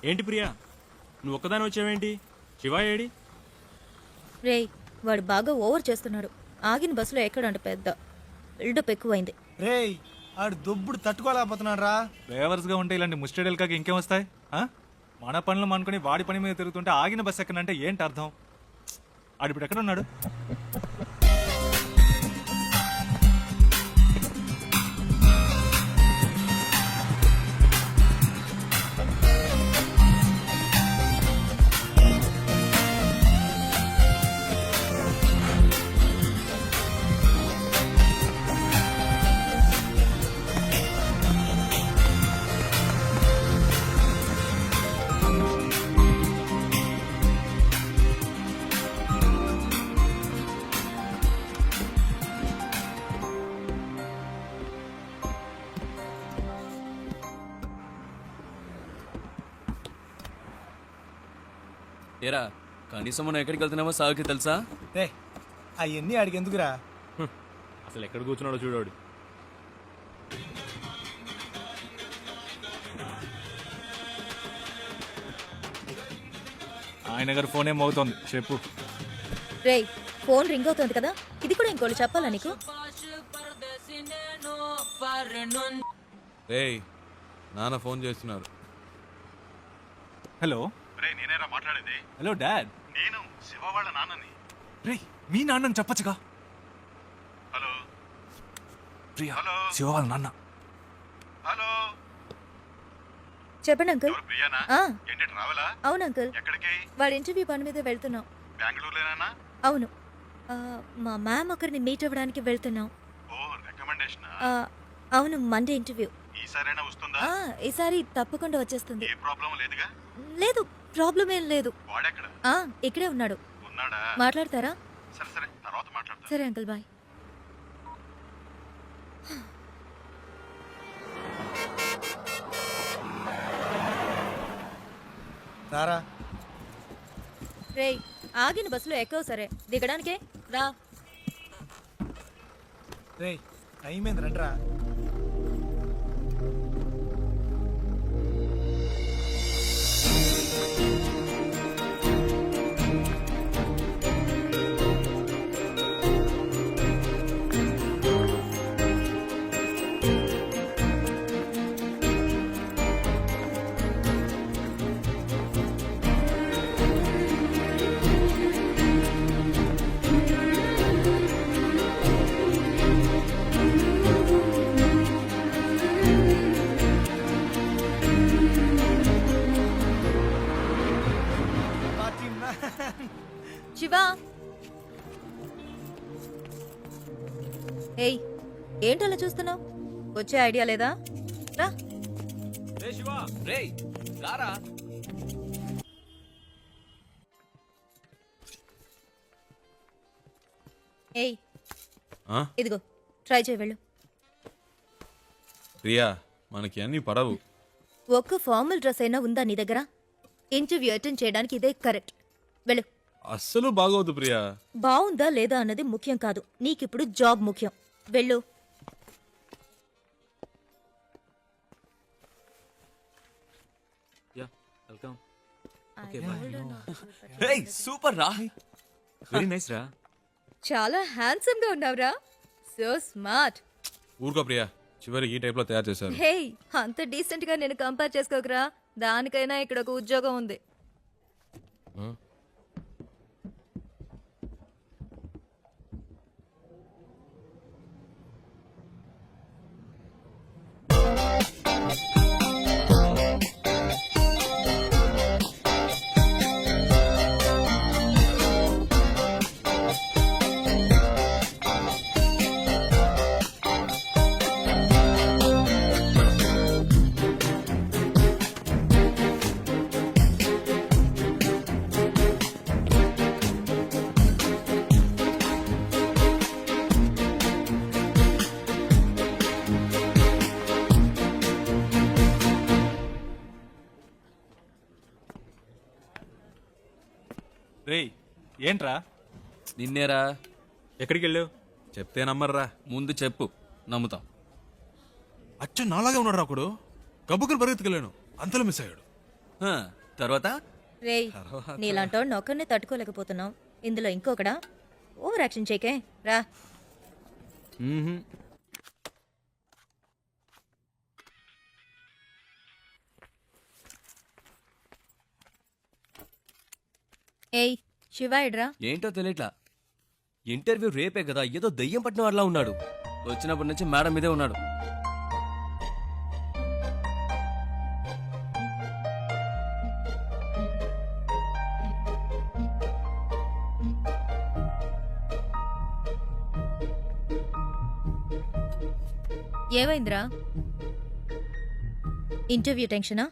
ఏంటి ప్రియా, నువ్వు ఒక్కదాని వచ్చావేంటి? శివ ఏడి? రేయ్, వాడు బాగా ఓవర్ చేస్తున్నాడు. ఆగిన బస్సులో ఎక్కడంట పెద్ద బిల్డప్ ఎక్కువైంది. రేయ్, ఆడు దొబ్బుడు తట్టుకోలేకపోతున్నాడు రా. డ్రైవర్స్ గా ఉంటే ఇలాంటి ముస్టడీలు కాక ఇంకేం వస్తాయి? మన పనులు అనుకుని వాడి పని మీద తిరుగుతుంటే ఆగిన బస్ ఎక్కడంటే ఏంటి అర్థం? ఆడిప్పుడు ఎక్కడ ఉన్నాడు? ఏరా, కనీసం మనం ఎక్కడికి వెళ్తున్నామో సాగుకి తెలుసా? రే, అవన్నీ ఆడికి ఎందుకురా? అసలు ఎక్కడ కూర్చున్నాడో చూడాడు. ఆయన గారు ఫోన్ ఏం అవుతోంది, చెప్పు. రేయ్, ఫోన్ రింగ్ అవుతుంది కదా, ఇది కూడా ఇంకోటి చెప్పాలా నీకు? రేయ్, నాన్న ఫోన్ చేస్తున్నారు. హలో. నేనేరా మాట్లాడేది? Hello dad. నేను శివ వాళ్ళ నాన్నని. రే, మీ నాన్నని చెప్పచ్చుగా. Hello Priya, hello. శివ వాళ్ళ నాన్న. హలో, చెప్పండి అంకుల్. ఎవరు ప్రియానా? ఆ, ఏంటి ట్రావెలా? అవును అంకుల్, ఎక్కడికి? వాడి ఇంటర్వ్యూ పని మీద వెళ్తున్నాం. బెంగళూరులోనేనా? అవును, మా మ్యామ్ ఒకరిని మీట్ అవ్వడానికి వెళ్తున్నాం. ఓ, రికమెండేషన్. అవును, మండే ఇంటర్వ్యూ. ఈసారైనా వస్తుందా? ఈసారి తప్పకుండా వచ్చేస్తుంది. ఏ ప్రాబ్లం లేదుగా? లేదు, ప్రాబ్లం ఏం లేదు. వాడెక్కడ ఇక్కడే ఉన్నాడు. ఉన్నాడా? మాట్లాడతారా? సరే సరే, తర్వాత మాట్లాడతా. సరే అంకుల్, బాయ్. రారా. రేయ్, ఆగిన బస్సులో ఎక్కవు సరే, దిగడానికే రా. రేయ్, టైం ఏంది, రండిరా. శివా, ఏయ్, ఏంటలా చూస్తున్నావు? వచ్చే ఐడియా లేదా? రా. రే శివ, రేయ్ రారా. ఏయ్, ఆ? ఇదిగో ట్రై చేయి, వెళ్ళు. ప్రియా, మనకి అన్ని పడవు. ఒక్క ఫార్మల్ డ్రెస్ అయినా ఉందా నీ దగ్గర? ఇంటర్వ్యూ అటెండ్ చేయడానికి ఇదే కరెక్ట్. వెళ్ళు. అస్సలు బాగోదు ప్రియా. బాగుందా లేదా అన్నది ముఖ్యం కాదు, నీకిప్పుడు జాబ్ ముఖ్యం. వెళ్ళు. Yeah, welcome. రేయ్, సూపర్ రా. వెరీ నైస్ రా. చాలా హ్యాండ్సమ్ గా ఉన్నావురా. So smart. ఊరుకో ప్రియా, చివరి ఈ టైప్ లో తయారు చేశారు. హే, అంత డీసెంట్ గా నేను కంపేర్ చేసుకోకరా. దానికైనా ఇక్కడ ఒక ఉద్యోగం ఉంది. ఆ? రేయ్, ఏంట్రా? నిన్నేరా. ఎక్కడికి వెళ్ళావు? చెప్తే నమ్మర్రా. ముందు చెప్పు, నమ్ముతాం. అచ్చ నాలాగే ఉన్నాడు ఒకడు. గబ్బుకుని పరిగెత్తుకెళ్ళాను, అంతలో మిస్ అయ్యాడు. తర్వాత రేయ్ నీలాంటోడిని ఒక్కడినే తట్టుకోలేకపోతున్నావు ఇందులో ఇంకొకడా ఓవర్ యాక్షన్ చేకే రా. ఏయ్ శివ ఇడ్రా. ఏంటో తెలియట్లా. ఇంటర్వ్యూ రేపే కదా, ఏదో దయ్యం పట్టిన వాళ్ళ ఉన్నాడు. వచ్చినప్పటి నుంచి మేడం మీదే ఉన్నాడు. ఏమైందిరా? ఇంటర్వ్యూ టెన్షనా?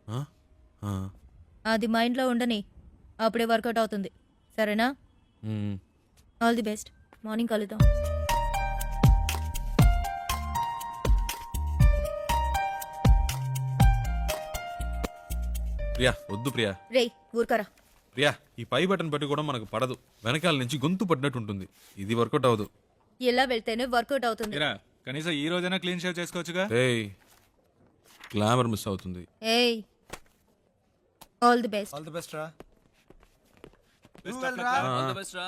ఆ? ఆ. అది మైండ్లో ఉండని, అప్పుడే వర్కౌట్ అవుతుంది. సరేనా? మ్మ్. All the best. మార్నింగ్ కలుద్దాం. ప్రియా వద్దు ప్రియా. రేయ్ ఊరుకరా. ప్రియా ఈ పై బటన్ పెట్టి కూడా మనకు పడదు, వెనకాల నుంచి గొంతు పడినట్టు ఉంటుంది. ఇది వర్కౌట్ అవ్వదు. ఇలా వెళ్తేనే వర్కౌట్ అవుతుంది. ఇరా కనీసం ఈ రోజైనా క్లీన్ షేవ్ చేసుకోవచ్చుగా. ఏయ్ గ్లామర్ మిస్ అవుతుంది. ఏయ్ all the best. All the best రా. All the best రా.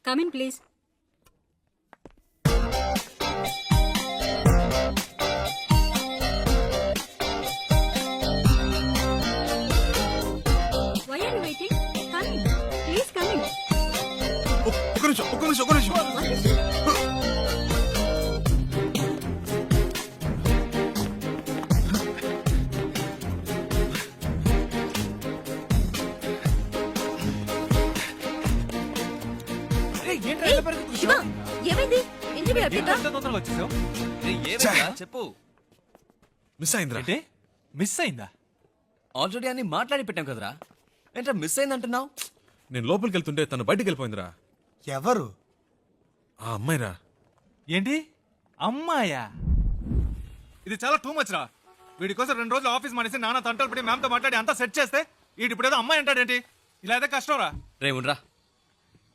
Come in, please. Why are you waiting? Come in. Please come in. ఒక్క నిమిషం What is it? శివ ఏమైంది? ఇంటర్వ్యూ అయిపోయిందా? ఎంత తొందరగా వచ్చేసావు? రేయ్, ఏమైందిరా? చెప్పు. మిస్ అయిందిరా. ఏంటి మిస్ అయిందా? ఆల్రెడీ అన్ని మాట్లాడి పెట్టాం కదరా. ఏంట్రా మిస్ అయిందంటున్నావు? నేను లోపలికి వెళ్తుంటే తను బయటికి వెళ్ళిపోయిందిరా. ఎవరు? ఆ అమ్మాయిరా. ఏంటి అమ్మాయా? ఇది చాలా టూ మచ్ రా. వీడి కోసం 2 రోజులు ఆఫీస్ మానేసి నాన్న తంటలు పడి మ్యామ్తో మాట్లాడి అంతా సెట్ చేస్తే వీడి ఇప్పుడు ఏదో అమ్మాయి అంటాడేంటి? ఇలా అయితే కష్టం రా. రే ఉండ్రా.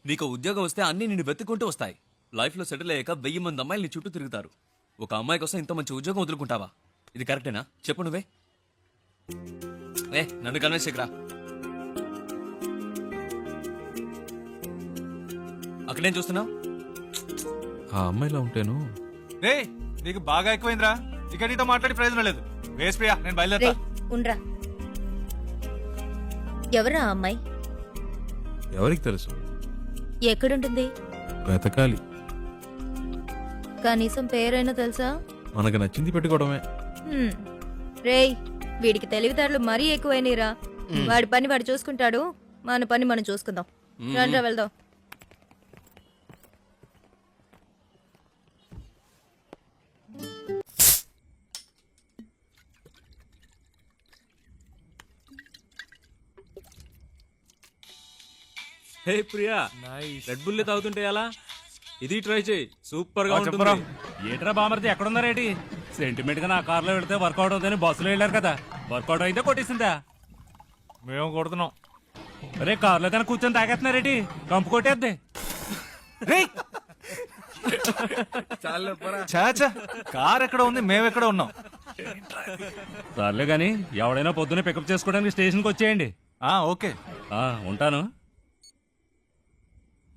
నీకు ఉద్యోగం వస్తే అన్ని నిన్ను వెతుక్కుంటూ వస్తాయి. లైఫ్లో సెటిల్ అయ్యాక 1000 మంది అమ్మాయిలు నీ చుట్టూ తిరుగుతారు. ఒక అమ్మాయి కోసం ఇంత మంచి ఉద్యోగం వదులుకుంటావా? ఇది కరెక్టేనా? చెప్పు నువ్వే. నన్ను కన్విన్స్ చేయకురా. అక్కడేం చూస్తున్నావు? ఆ అమ్మాయిలా ఉంటేను. రే నీకు బాగా ఎక్కువైందిరా. ఇక నీతో మాట్లాడి ప్రయోజనం లేదు. వేస్ ప్రియా, నేను బయలుదేరా. రేయ్ ఉండ్రా. ఎవరా ఆ అమ్మాయి? ఎవరికి తెలుసు? ఎక్కడుంటుంది? వెతకాలి. కనీసం పేరైనా తెలుసా? మనకు నచ్చింది పెట్టుకోవడమే. రేయ్ వీడికి తెలివితేటలు మరీ ఎక్కువైనరా. వాడి పని వాడు చూసుకుంటాడు, మన పని మనం చూసుకుందాం. రండ్రా వెళ్దాం. హే ప్రియా, రెడ్ బుల్ తాగుతుంటే ఎలా? ఇది ట్రై చేయి, సూపర్ గా ఉంటుంది. చెప్పరా. ఏట్రా బామర్ది ఎక్కడున్నారేటి? సెంటిమెంట్ గా నా కార్లో వెళ్తే వర్కౌట్ అవుతుందని బస్సులో వెళ్ళారు కదా, వర్కౌట్ అయితే కొట్టేసిందా? మేము కొడుతున్నాం. అరే కార్లో కన్నా కూర్చొని తాగేస్తున్నారేటి? కంపు కొట్టేద్ది. చాచా కార్ ఎక్కడ ఉంది, మేము ఎక్కడ ఉన్నాం? సర్లే గాని ఎవడైనా పొద్దున్నే పికప్ చేసుకోవడానికి స్టేషన్కి వచ్చేయండి. ఓకే. ఉంటాను.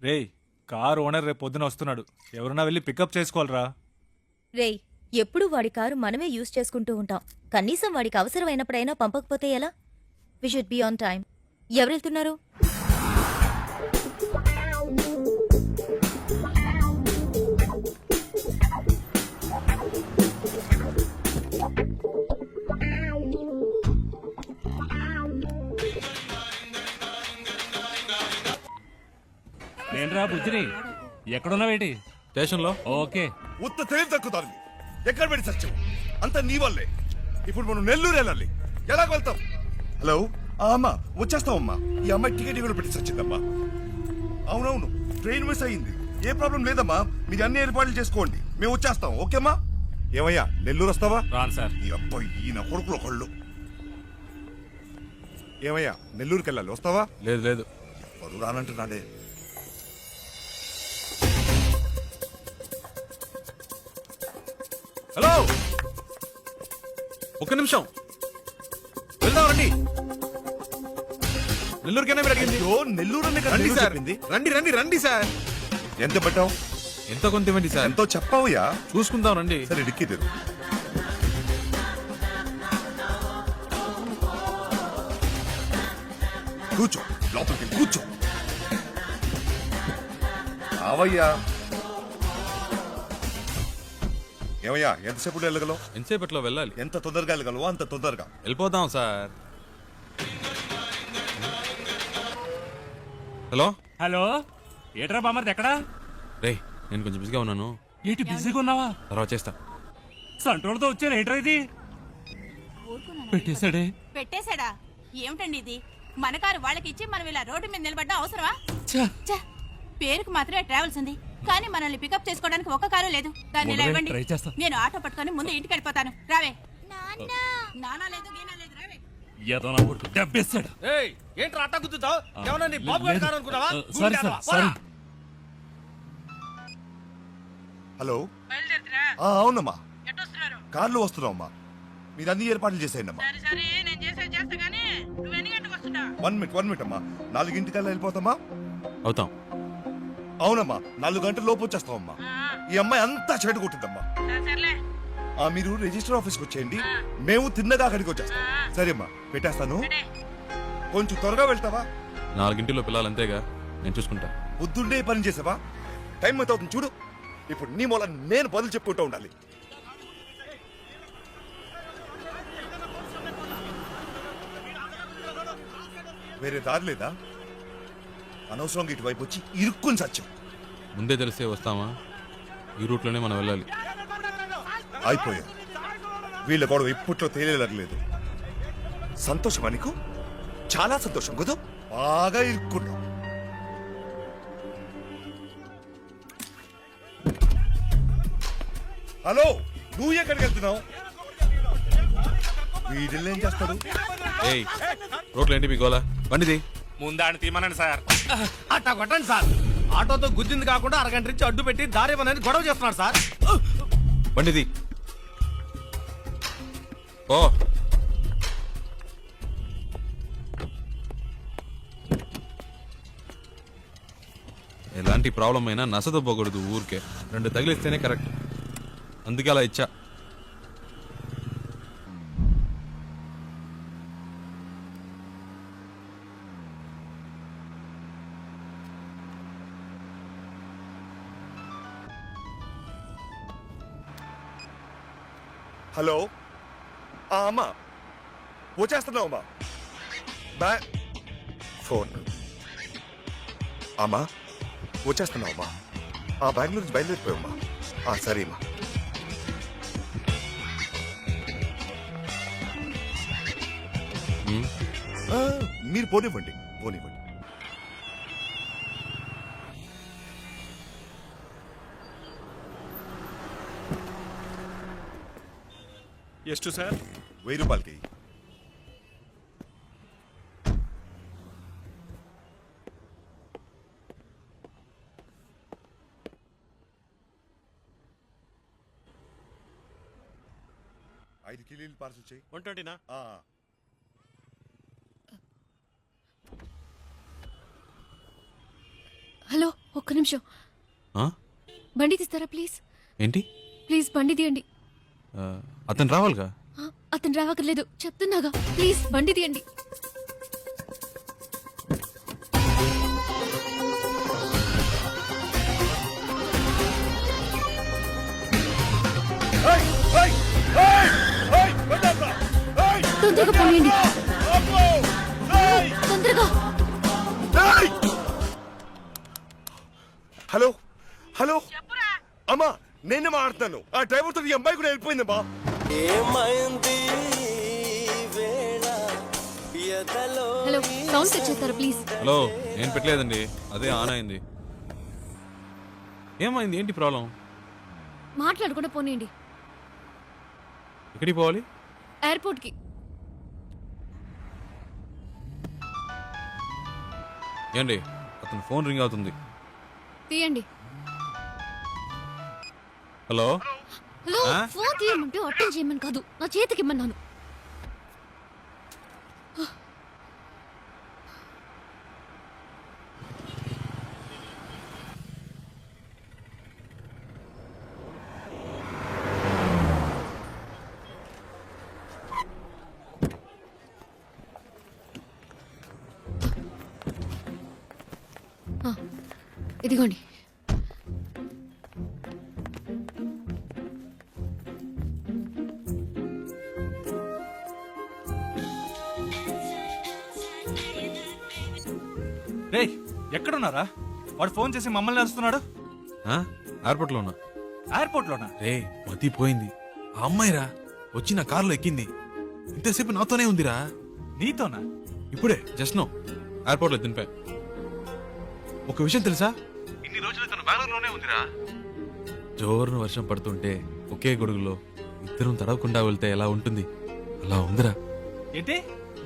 రేయ్ కార్ ఓనర్ రేపు పొద్దున వస్తున్నాడు. ఎవరన్నా వెళ్ళి పికప్ చేసుకోవాలరా. రేయ్ ఎప్పుడు వాడి కారు మనమే యూజ్ చేసుకుంటూ ఉంటాం. కనీసం వాడికి అవసరమైనప్పుడైనా పంపకపోతే ఎలా? We should be on time. ఎవరు వెళ్తున్నారు? నేనురా బుజ్జిని. ఎక్కడున్నావేటి? స్టేషన్లో. ఓకే. ఉత్త తెలివి తక్కుతారు. ఎక్కడ పెట్టి సత్యం అంత నీ వల్లే. ఇప్పుడు మనం నెల్లూరు వెళ్ళాలి. ఎలా వెళ్తాం? హలో అమ్మా, వచ్చేస్తామమ్మా. ఈ అమ్మాయి టికెట్ కూడా పెట్టి సచ్చిందమ్మా. అవునవును, ట్రైన్ మిస్ అయ్యింది. ఏ ప్రాబ్లం లేదమ్మా, మీరు అన్ని ఏర్పాట్లు చేసుకోండి, మేము వచ్చేస్తాం. ఓకేమ్మా? ఏమయ్యా నెల్లూరు వస్తావా? రాను సార్. ఈ అబ్బాయి ఈయన కొడుకులు ఒకళ్ళు. ఏమయ్యా నెల్లూరుకి వెళ్ళాలి, వస్తావా? లేదు లేదు. వాడు రానంటున్నాడే. హలో, ఒక్క నిమిషం. వెళ్దామండి. నెల్లూరుకైనా మీరు అడిగింది. అయ్యో, నెల్లూరు రండి సార్, చెప్పింది. రండి రండి రండి సార్. ఎంత పెట్టావు? ఎంత కొంత ఇవ్వండి సార్. ఎంతో చెప్పావుయా? చూసుకుందాం రండి. సరే డిక్కి తెరు. కూర్చో, లోపలికి వెళ్ళి కూర్చో. అవయ్యా. ఏమయ్యా, ఎంతసేపు వెళ్ళగలవు? ఎంతసేపట్లో వెళ్ళాలి? ఎంత తొందరగా వెళ్ళగలవో అంత తొందరగా. వెళ్ళిపోదాం సార్. హలో హలో, ఏట్రా బామర్ది ఎక్కడా? రే, నేను కొంచెం బిజీగా ఉన్నాను, ఏంటి బిజీగా ఉన్నావా? తర్వాత చేస్తా. సంట్రోల్తో వచ్చాను, ఏంట్రా ఇది? పెట్టేశాడే. పెట్టేశాడా? ఏమిటండి ఇది? మన కారు వాళ్ళకి ఇచ్చి మనం ఇలా రోడ్డు మీద నిలబడ్డా అవసరమా? ఛ, ఛ! పేరుకు మాత్రమే ట్రావెల్స్ ఉంది, కానీ మనల్ని పికప్ చేసుకోవడానికి ఒక్క కారు లేదు. దాన్ని ఇలా మొదలే, ఇవ్వండి. ట్రై చేస్తా. నేను ఆటో పట్టుకొని ముందు ఇంటికి వెళ్ళిపోతాను. రావే. నానా లేదు, గీనా లేదు, రావే. ఏదో నా కొడుకు దెబ్బేశాడు. ఏంట్రా అట్ట గుద్దుతావు? ఏమన్నా నీ బాబు గారి కారు అనుకున్నావా? Sorry sir, sorry. హలో, అవునమ్మా, కార్లో వస్తున్నావమ్మా. మీరు అన్ని ఏర్పాట్లు చేసేయండి అమ్మా. 1 మినిట్ అమ్మా. 4 వెళ్ళిపోతామా? అవుతాం. అవునమ్మా, 4 గంటల లోపు వచ్చేస్తామమ్మా. ఈ అమ్మాయి అంతా చెడు కొట్టిందమ్మా. మీరు రిజిస్టర్ ఆఫీస్కి వచ్చేయండి, మేము తిన్నగా అక్కడికి వచ్చేస్తాం. సరే అమ్మా, పెట్టేస్తాను. కొంచెం త్వరగా వెళ్తావా? 4 పిల్లలు అంతేగా, నేను చూసుకుంటా. బుద్ధుండే పని చేసావా? టైం ఎంత అవుతుంది చూడు. ఇప్పుడు నీ మూల నేను బదులు చెప్పుకుంటూ ఉండాలి. వేరే దారి లేదా? అనవసరంగా ఇటువైపు వచ్చి ఇరుక్కుని సత్యం. ముందే తెలిసే వస్తామా? ఈ రూట్లోనే మనం వెళ్ళాలి. అయిపోయాం. వీళ్ళ గొడవ ఇప్పట్లో తేలేలేదు. సంతోషమా నీకు? చాలా సంతోషం కదా. బాగా ఇరుక్కున్నాం. హలో, నువ్వు ఎక్కడికి వెళ్తున్నావు? వీడిల్ని ఏం చేస్తాడు? ఏయ్, రోడ్లు ఏంటి మీ గోలా? బండిది. ముందాన్ని తీమనండి సార్. అట్టా కొట్టండి సార్. ఆటోతో గుద్దింది కాకుండా అరగంట నుంచి అడ్డు పెట్టి దారి ఇవ్వనని గొడవ చేస్తున్నాడు సార్. బండిది. ఓ, ఎలాంటి ప్రాబ్లం అయినా నసదొబ్బకూడదు ఊరికే. 2 తగిలిస్తేనే కరెక్ట్. అందుకే అలా ఇచ్చా. హలో, అమ్మా వచ్చేస్తున్నావు అమ్మా. ఫోన్. అమ్మా వచ్చేస్తున్నావు అమ్మా. బెంగళూరు నుంచి బయలుదేరిపోయామ్మా. సరే అమ్మా. మీరు పోనివ్వండి. ಎಷ್ಟು సార్? 1000 రూపాయలకి. ఐదు కిలోలు పార్సల్ చేయి. 120నా? హలో, ఒక్క నిమిషం. ఆ? బండి తీస్తారా ప్లీజ్? ఏంటి? ప్లీజ్ బండి తీయండి. అతను రావాలిగా. అతను రావక్కర్లేదు, చెప్తున్నాగా. ప్లీజ్ బండి తీయండి. తొందరగా పోనీయండి, తొందరగా. హలో హలో అమ్మా, నేనే మాట్లాడుతాను. ఆ డ్రైవర్ తో ఈ అమ్మాయి కూడా వెళ్ళిపోయిందమ్మా. హలో, సౌండ్ సెట్ చేస్తారా ప్లీజ్? హలో, నేను పెట్టలేదండి, అదే ఆన్ అయింది. ఏమైంది? ఏంటి ప్రాబ్లం? మాట్లాడకుండా పోనీయండి. ఎక్కడికి పోవాలి? ఎయిర్పోర్ట్కి. ఏండి, అతను ఫోన్ రింగ్ అవుతుంది. తీయండి. హలో హలో ఫోన్ తీయమంటే అటెండ్ చేయమని కాదు, నా చేతికి ఇమ్మన్నాను. ఇదిగోండి. రే ఎక్కడున్నారా? వాడు ఫోన్ చేసి మమ్మల్ని అరుస్తున్నాడు. ఎయిర్పోర్ట్ లో ఉన్నా. ఎయిర్పోర్ట్ లోనా? రే మతి పోయింది. ఆ అమ్మాయిరా వచ్చి నా కారులో ఎక్కింది. ఇంతసేపు నాతోనే ఉందిరా. నీతోనా? ఇప్పుడే జస్ట్ నో ఎయిర్పోర్ట్ లో దింపా. ఒక విషయం తెలుసా, ఇన్ని రోజులు తను బెంగళూరులోనే ఉందిరా. జోరున వర్షం పడుతుంటే ఒకే గొడుగులో ఇద్దరం తడవకుండా వెళ్తే ఎలా ఉంటుంది అలా ఉందిరా. ఏంటి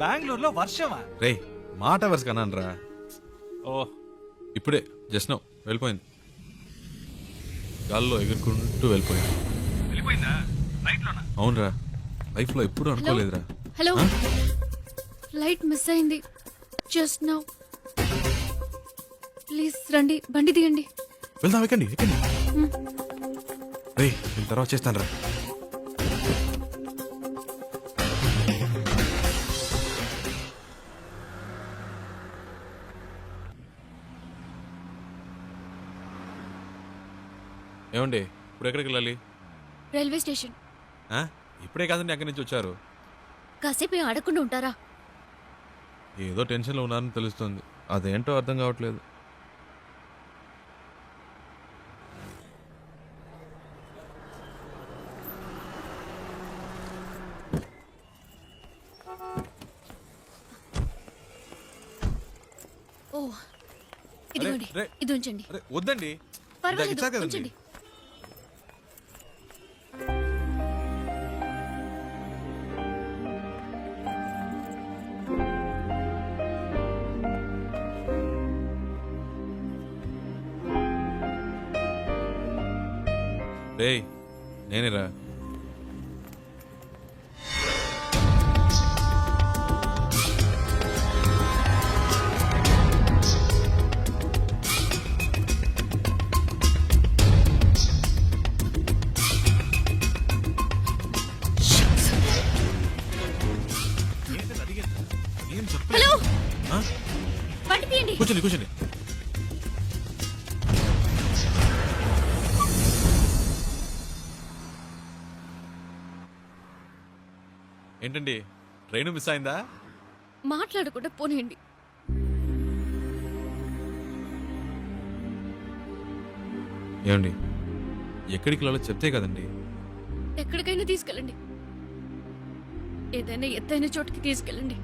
బెంగళూరులో వర్షమా? రే మాట వరుస కన్నానరా. ఓ ఇప్పుడే జస్ట్ నో వెళ్ళిపోయింది. గాల్లో ఎగురుకుంటూ వెళ్ళిపోయింది. వెళ్ళిపోయిందా? నైట్ లోనా? అవునరా, లైఫ్ లో ఎప్పుడు అనుకోలేదురా. హలో, ఆ? ఫ్లైట్ మిస్ అయింది జస్ట్ నౌ. ప్లీజ్ రండి, బండి తీయండి. వెళ్దాం, ఎక్కండి ఎక్కండి. రే నేను తర్వాత చేస్తాను రా. ఏమండి ఇప్పుడు ఎక్కడికి వెళ్ళాలి? Railway station. ఆ? ఇప్పుడే కాదండి అక్కడి నుంచి వచ్చారు. కాసేపు ఏం అడగకుండా ఉంటారా? ఏదో టెన్షన్లో ఉన్నారని తెలుస్తుంది. అదేంటో అర్థం కావట్లేదు. ఓ ఇదిగోండి, రే. ఇది ఉంచండి. అరే వద్దండి, పర్వాలేదు, ఇచ్చారు కదండి. ఉంచండి. రేయ్ నేనేరా. ఏం చెప్పలేదు. హలో, ఆ? బండి తీయండి. కూర్చోండి కూర్చోండి. ఏంటండి ట్రైన్ మిస్ అయిందా? మాట్లాడకుండా పోనీయండి. ఏమండి ఎక్కడికి వెళ్ళాలో చెప్తే కదండి. ఎక్కడికైనా తీసుకెళ్ళండి. ఏదైనా ఎత్తైన చోటుకి తీసుకెళ్ళండి.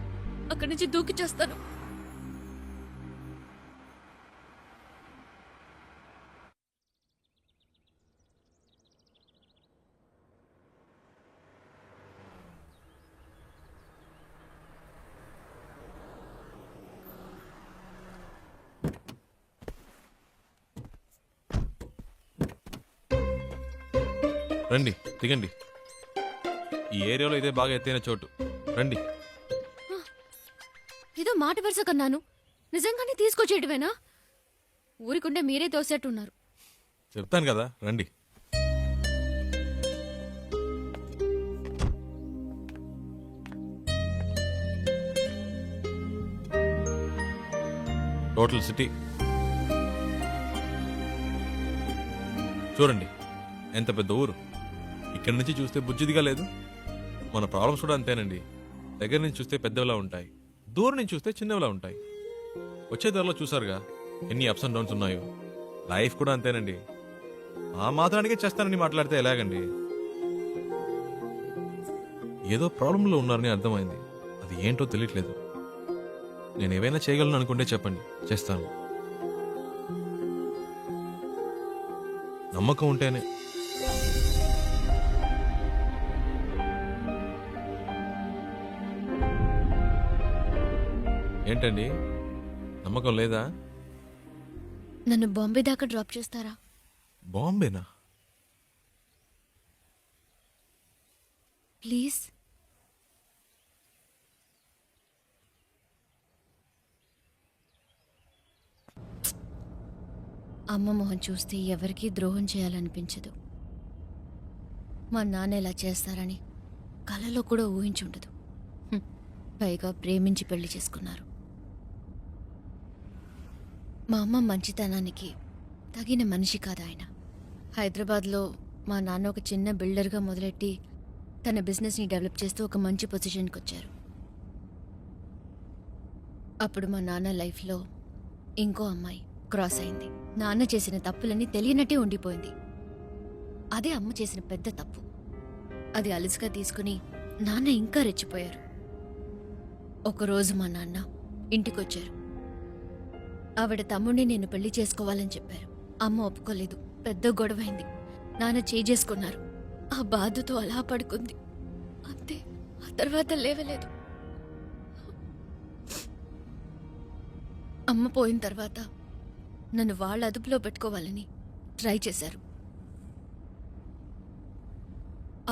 అక్కడి నుంచి దూకి చేస్తాను. రండి దిగండి. ఈ ఏరియాలో ఇదే బాగా ఎత్తైన చోటు. రండి. ఏదో మాట వరుస కన్నాను, నిజంగానే తీసుకొచ్చేయటమేనా? ఊరికుండే మీరే తోసేట్టున్నారు. చెప్తాను కదా రండి. టోటల్ సిటీ చూడండి, ఎంత పెద్ద ఊరు. ఇక్కడి నుంచి చూస్తే బుజ్జిదిగా లేదు. మన ప్రాబ్లమ్స్ కూడా అంతేనండి. దగ్గర నుంచి చూస్తే పెద్దవిలా ఉంటాయి, దూరం నుంచి చూస్తే చిన్నవిలా ఉంటాయి. వచ్చే దారిలో చూసారుగా ఎన్ని అప్స్ అండ్ డౌన్స్ ఉన్నాయో. లైఫ్ కూడా అంతేనండి. ఆ మాత్రానికే చేస్తానని మాట్లాడితే ఎలాగండి? ఏదో ప్రాబ్లంలో ఉన్నారని అర్థమైంది. అది ఏంటో తెలియట్లేదు. నేను ఏవైనా చేయగలను అనుకుంటే చెప్పండి, చేస్తాను. నమ్మకం ఉంటేనే. ఏంటండి నమ్మకం లేదా? నన్ను బాంబే దాకా డ్రాప్ చేస్తారా? బాంబేనా? ప్లీజ్. అమ్మ మొహం చూస్తే ఎవరికీ ద్రోహం చేయాలనిపించదు. మా నాన్న ఇలా చేస్తారని కలలో కూడా ఊహించుండదు. పైగా ప్రేమించి పెళ్లి చేసుకున్నారు. మా అమ్మ మంచితనానికి తగిన మనిషి కాదు ఆయన. హైదరాబాద్లో మా నాన్న ఒక చిన్న బిల్డర్గా మొదలెట్టి తన బిజినెస్ని డెవలప్ చేస్తూ ఒక మంచి పొజిషన్కి వచ్చారు. అప్పుడు మా నాన్న లైఫ్లో ఇంకో అమ్మాయి క్రాస్ అయింది. నాన్న చేసిన తప్పులన్నీ తెలియనట్టే ఉండిపోయింది. అదే అమ్మ చేసిన పెద్ద తప్పు. అది అలుసుగా తీసుకుని నాన్న ఇంకా రెచ్చిపోయారు. ఒకరోజు మా నాన్న ఇంటికొచ్చారు. ఆవిడ తమ్ముడిని నేను పెళ్లి చేసుకోవాలని చెప్పారు. అమ్మ ఒప్పుకోలేదు. పెద్ద గొడవైంది. నాన్న చేసుకున్నారు. ఆ బాధతో అలా పడుకుంది. అంతే. ఆ తర్వాత లేవలేదు. అమ్మ పోయిన తర్వాత నన్ను వాళ్ళ అదుపులో పెట్టుకోవాలని ట్రై చేశారు.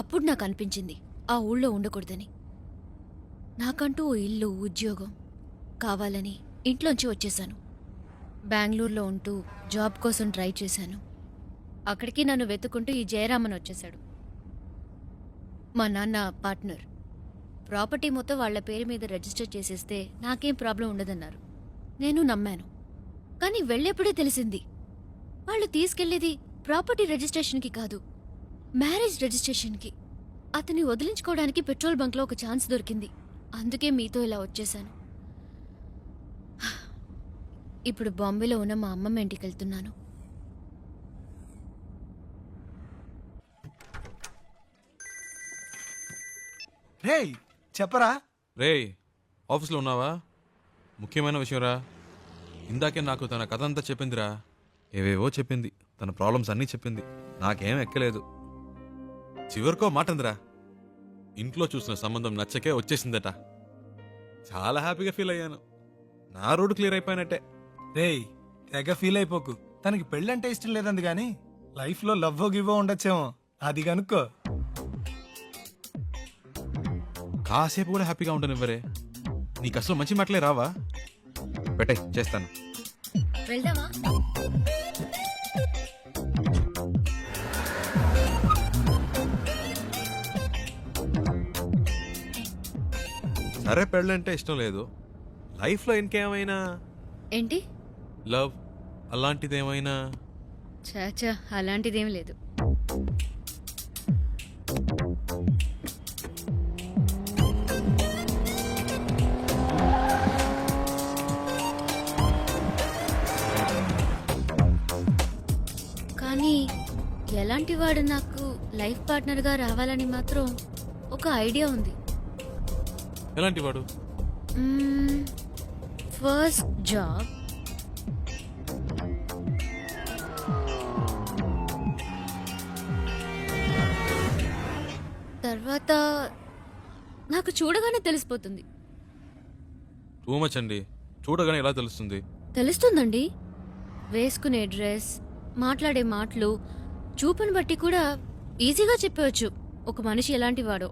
అప్పుడు నాకు అనిపించింది ఆ ఊళ్ళో ఉండకూడదని. నాకంటూ ఓ ఇల్లు, ఉద్యోగం కావాలని ఇంట్లోంచి వచ్చేశాను. బెంగళూరులో ఉంటూ జాబ్ కోసం ట్రై చేశాను. అక్కడికి నన్ను వెతుకుంటూ ఈ జయరామన్ వచ్చేశాడు. మా నాన్న పార్ట్నర్. ప్రాపర్టీ మొత్తం వాళ్ల పేరు మీద రిజిస్టర్ చేసేస్తే నాకేం ప్రాబ్లం ఉండదన్నారు. నేను నమ్మాను. కానీ వెళ్ళేప్పుడే తెలిసింది వాళ్ళు తీసుకెళ్లేది ప్రాపర్టీ రిజిస్ట్రేషన్కి కాదు, మ్యారేజ్ రిజిస్ట్రేషన్కి. అతన్ని వదిలించుకోవడానికి పెట్రోల్ బంక్లో ఒక ఛాన్స్ దొరికింది. అందుకే మీతో ఇలా వచ్చేశాను. ఇప్పుడు బాంబేలో ఉన్న మా అమ్మమ్మ ఇంటికి వెళ్తున్నాను. రేయ్ చెప్పరా. రేయ్ ఆఫీస్లో ఉన్నావా? ముఖ్యమైన విషయం రా. ఇందాకే నాకు తన కథ అంతా చెప్పిందిరా. ఏవేవో చెప్పింది. తన ప్రాబ్లమ్స్ అన్నీ చెప్పింది. నాకేం ఎక్కలేదు. చివరికో మాట అందిరా, ఇంట్లో చూసిన సంబంధం నచ్చకే వచ్చేసిందట. చాలా హ్యాపీగా ఫీల్ అయ్యాను. నా రోడ్డు క్లియర్ అయిపోయినట్టే. రేయ్ తెగ ఫీల్ అయిపోకు. తనకి పెళ్ళంటే ఇష్టం లేదంది గాని లైఫ్ లో లవ్వో గివ్వో ఉండొచ్చేమో. అది కనుక్కో. కాసేపు కూడా హ్యాపీగా ఉంటానివ్వరే. నీకు అసలు మంచి మాటలే రావా? పెట్టే చేస్తాను. వెళ్దామా? సరే పెళ్ళంటే ఇష్టం లేదు. లైఫ్లో ఇంకేమైనా ఏంటి? లవ్ అలాంటిదేమైనా? చాచా, అలాంటిదేం లేదు. కానీ ఎలాంటి వాడు నాకు లైఫ్ పార్ట్నర్గా రావాలని మాత్రం ఒక ఐడియా ఉంది. ఎలాంటి వాడు? ఫస్ట్ జాబ్, తర్వాత నాకు చూడగానే తెలిసిపోతుంది. టూ మచ్ అండి. చూడగానే ఎలా తెలుస్తుంది? తెలుస్తుందండి. వేసుకునే డ్రెస్, మాట్లాడే మాటలు, చూపుని బట్టి కూడా ఈజీగా చెప్పవచ్చు ఒక మనిషి ఎలాంటి వాడో.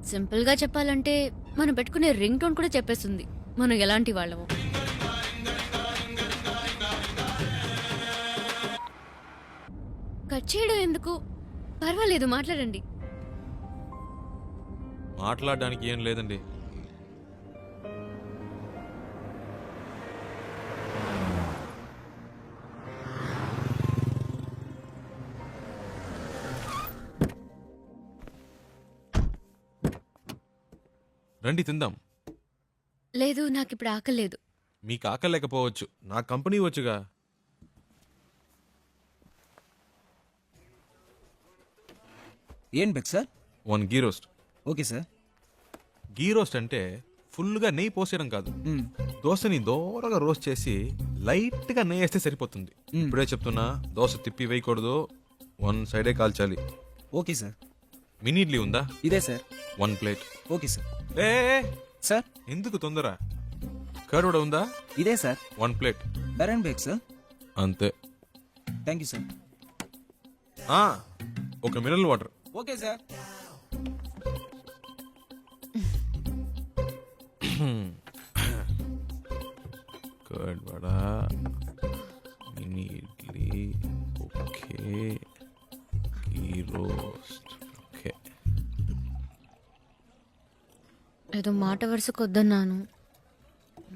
సింపుల్గా చెప్పాలంటే మనం పెట్టుకునే రింగ్ టోన్ కూడా చెప్పేస్తుంది మనం ఎలాంటి వాళ్ళమో. కట్ చేయడం ఎందుకు? పర్వాలేదు, మాట్లాడండి. మాట్లాడడానికి ఏం లేదండి. రండి తిందాం. లేదు, నాకు ఇప్పుడు ఆకలేదు. మీకు ఆకలేకపోవచ్చు, నా కంపెనీ వచ్చుగా. ఏం బెక్ sir? 1 ghee roast. Okay sir. Ghee roast అంటే ఫుల్గా నెయ్యి పోసేయడం కాదు. దోశని దోరగా రోస్ట్ చేసి లైట్గా నెయ్యి వేస్తే సరిపోతుంది. ఇప్పుడే చెప్తున్నా, దోశ తిప్పి వేయకూడదు, 1 సైడే కాల్చాలి. Okay sir. మినీ ఇడ్లీ ఉందా? ఇదే సార్. 1 ప్లేట్. Okay sir. ఏ సార్ ఎందుకు తొందర? కర్డ్ కూడా ఉందా? ఇదే సార్. 1 ప్లేట్. బెరన్ బేక్ సార్. అంతే. Thank you sir. ఒక mineral water. Okay sir. Curd vada, mini idli, okay, ghee roast, okay. ఏదో మాట వరుసకు వద్దన్నాను,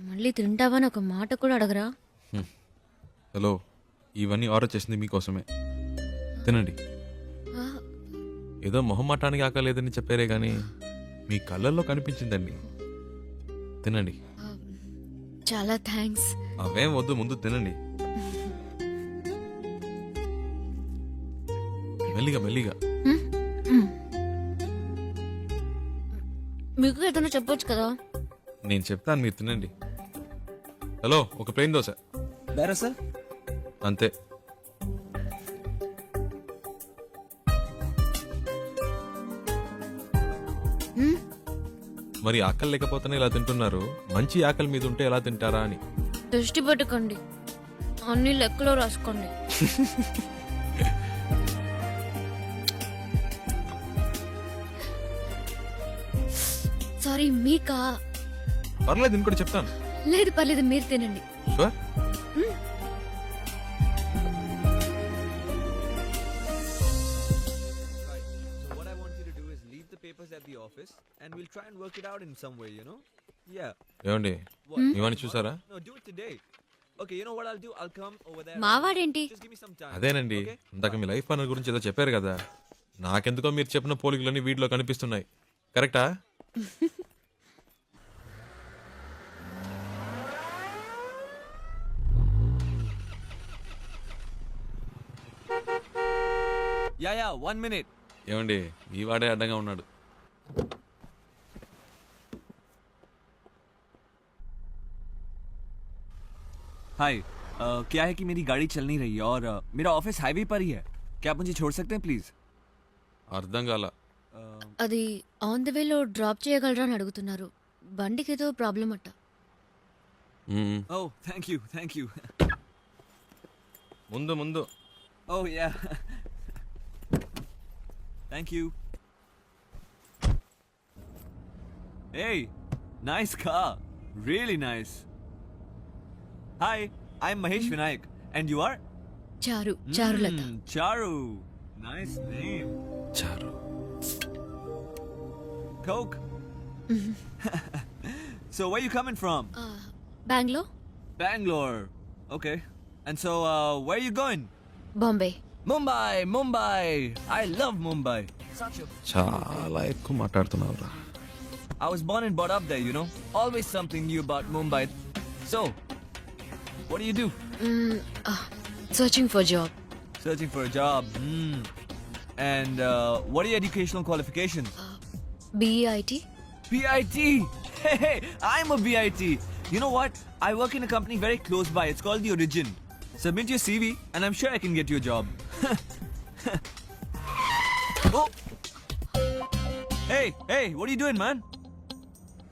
మళ్ళీ తింటావని ఒక మాట కూడా అడగరా? హలో, ఇవన్నీ ఆర్డర్ చేసింది మీకోసమే, తినండి. ఆ, ఏదో మొహమాటానికి ఆకలేదని చెప్పారే కానీ మీ కళ్ళల్లో కనిపించిందండి. తినండి. చాలా థ్యాంక్స్. అవేం వద్దు, ముందు తినండి. మెల్లిగా మెల్లిగా. మీకు ఏదైనా చెప్పొచ్చు కదా. నేను చెప్తాను, మీరు తినండి. హలో, ఒక ప్లేన్ దోశ బేరా సార్. అంతే. మరి ఆకలి లేకపోతేనే ఇలా తింటున్నారు, మంచి ఆకలి మీద ఉంటే ఎలా తింటారా అని. దృష్టి పెట్టుకోండి, అన్ని లెక్కలో రాసుకోండి. సారీ, మీకా? పర్లేదు, ఇంకోటి చెప్తాను. లేదు పర్లేదు, మీరు తినండి. Sure. So what I want you to do is leave the papers at the office and we'll try and work it out in some way, you know? Yeah. ఏమండి, ఇవన్నీ చూసారా? No, do it today. Okay, you know what I'll do? I'll come over there. మావాడేంటి? Just give me some time. అదేనండి, ఇందాక మీ life partner గురించి ఏదో చెప్పారు కదా, నాకెందుకో మీరు చెప్పిన పోలికలన్నీ వీటిలో కనిపిస్తున్నాయి. కరెక్టా? Yeah, 1 minute. ఏమండి, ఈ వాడే అడ్డంగా ఉన్నాడు. हाय, क्या है कि मेरी गाड़ी चल नहीं रही है और मेरा ऑफिस हाईवे पर ही है. क्या आप मुझे छोड़ सकते हैं प्लीज? అర్థం కాల. అది ఆన్ ద వేలో డ్రాప్ చేయగలరా అని అడుగుతున్నారు. బండికి ఏదో ప్రాబ్లం అట్ట. Oh, thank you. ముందు ముందు. Oh yeah. Thank you. Hey, nice car. Really nice. Hi, I'm Mahesh Vinayak. And you are? Charulata. Charu. Nice name. చారు. Coke? So where you coming from? Bengaluru, Bangalore. Okay. And so where you going? Bombay. Mumbai. I love Mumbai. చాలా ఎక్కువ మాట్లాడుతున్నావురా. I was born and brought up there, you know. Always something new about Mumbai. So, what do you do? Searching for job. Searching for a job. And what are your educational qualifications? BEIT. BIT. Hey, I'm a BIT. You know what? I work in a company very close by. It's called The Origin. Submit your CV and I'm sure I can get you a job. Oh. Hey, what are you doing, man?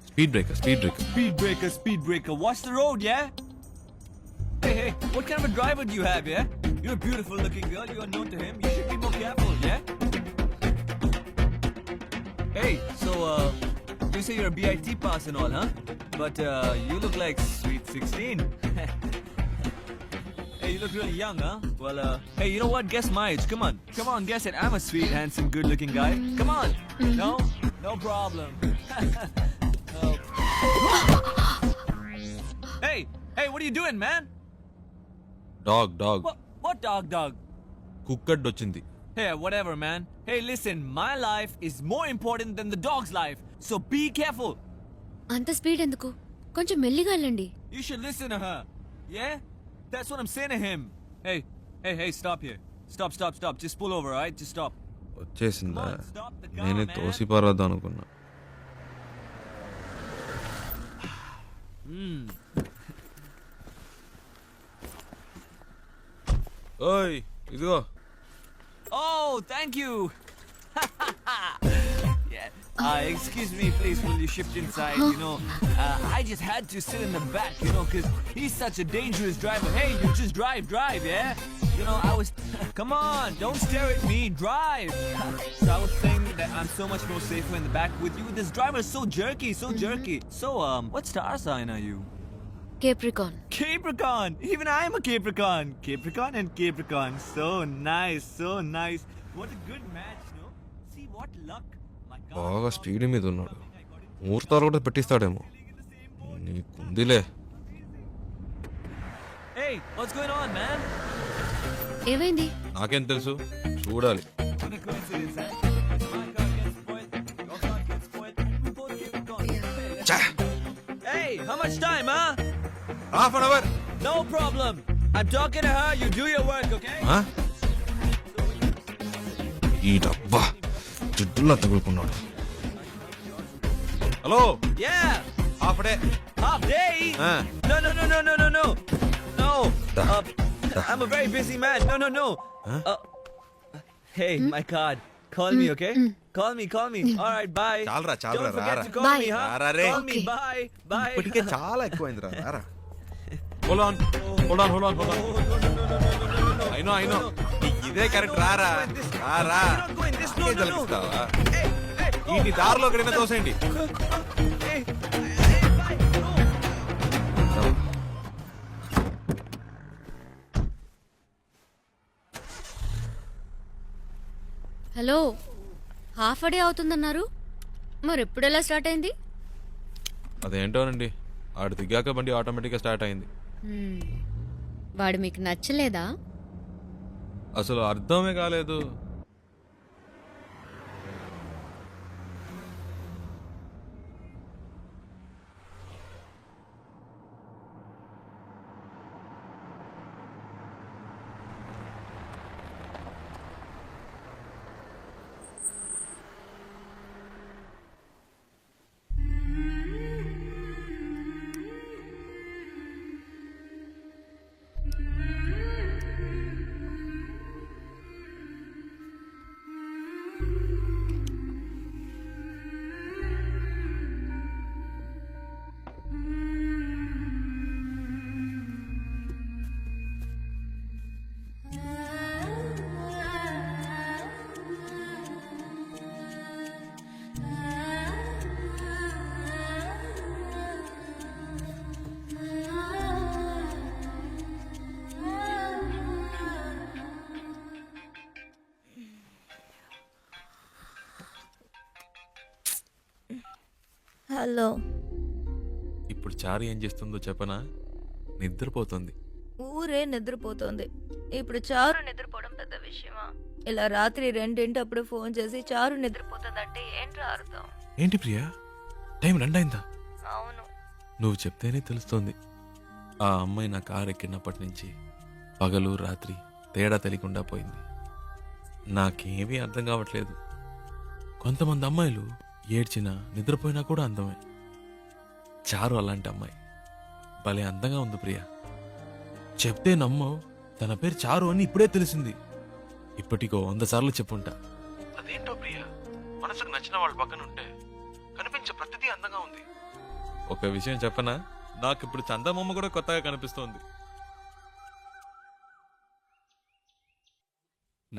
Speed breaker. Speed breaker. Watch the road, yeah? Hey, what kind of a driver do you have, yeah? You're a beautiful looking girl. You're known to him. You should be more careful, yeah? Hey, so, you say you're a BIT pass and all, huh? But, you look like sweet 16. Hey, you look really young, huh? Well, hey, you know what? Guess my age. Come on, guess it. I'm a sweet, handsome, good-looking guy. Come on. No problem. Hey, what are you doing, man? Dog. What dog? Cooked వచ్చింది. Hey, whatever, man. Hey, listen, my life is more important than the dog's life. So be careful. అంత speed ఎందుకు? కొంచెం మెల్లిగా వెళ్ళండి. You should listen to her. Yeah? That's what I'm saying to him. Hey, stop here. Stop. Just pull over, alright? Just stop. వచ్చేసిందా? Come on, stop the car, నేనే man. తోసిపారద్దు అనుకున్నా. ఓయ్, ఇదిగో. Oh, thank you. Excuse me, please, will you shift inside? You know, I just had to sit in the back, you know, because he's such a dangerous driver. Hey, you just drive, yeah? You know, I was. Come on, don't stare at me, drive! So I was saying that I'm so much more safer in the back with you. This driver is so jerky, so jerky. So, what star sign are you? Capricorn. Capricorn! Even I am a Capricorn! Capricorn and Capricorn. So nice, so nice. What a good match, no? See what luck. My God. బాగా speed మీద ఉన్నాడు. ముహూర్తాలు కూడా పెట్టిస్తాడేమో. నీకుందిలే. Hey, what's going on, man? ఏమైంది? నాకేం తెలుసు, చూడాలి. What a coincidence, eh? My car gets spoiled, your car gets spoiled, we both Capricorn. Hey, how much time, huh? Half an hour. No problem. I'm talking to her, you do your work, okay? ఈ డబ్బా జిడ్డులా తగులుకున్నాడు. Hello, Yeah! Half day. Half day? No. No. I'm a very busy man. No. Hey, my God. Call me, okay? Call me. All right, bye. చాలరా, Don't forget రారా. to call Bye. me, huh? రారా రే. Call me, bye. ఇప్పటికే చాలా ఎక్కువైందిరా. రారా. Hold on. I know. ఇదే correct. రారా. You're not going this. No. తలపిస్తావా? Hey, ఈ దారిలో ఎక్కడైనా తోసేయండి. hey, bye. No. Hello, half day అవుతుందన్నారు, మరి ఎప్పుడెలా స్టార్ట్ అయింది? అదేంటోనండి, ఆడు దిగాక బండి ఆటోమేటిక్గా స్టార్ట్ అయింది. వాడు మీకు నచ్చలేదా? అసలు అర్థమే కాలేదు. హలో. ఇప్పుడు చారు ఏం చేస్తుందో చెప్పనా? నిద్రపోతుంది. ఊరే నిద్రపోతోంది. ఇప్పుడు చారు నిద్రపోవడం పెద్ద విషయమా? ఇలా రాత్రి 2 ఫోన్ చేసి చారు నిద్రపోతుందంటే ఏంట్రా అర్థం? ఏంటి ప్రియా, టైం 2 అయిందా? అవును. నువ్వు చెప్తేనే తెలుస్తోంది. ఆ అమ్మాయి నా కారు ఎక్కినప్పటి నుంచి పగలు రాత్రి తేడా తెలియకుండా పోయింది. నాకేమీ అర్థం కావట్లేదు. కొంతమంది అమ్మాయిలు ఏడ్చినా నిద్రపోయినా కూడా అందమే. చారు అలాంటి అమ్మాయి. భలే అందంగా ఉంది ప్రియా. చెప్తే నమ్మవు, తన పేరు చారు అని ఇప్పుడే తెలిసింది. ఇప్పటికో 100 సార్లు చెప్పుంటా. అదేంటో ప్రియా, మనసుకు నచ్చిన వాళ్ళ పక్కన ఉంటే కనిపించే ప్రతిదీ అందంగా ఉంది. ఒక విషయం చెప్పనా, నాకు ఇప్పుడు చందమామ కూడా కొత్తగా కనిపిస్తోంది.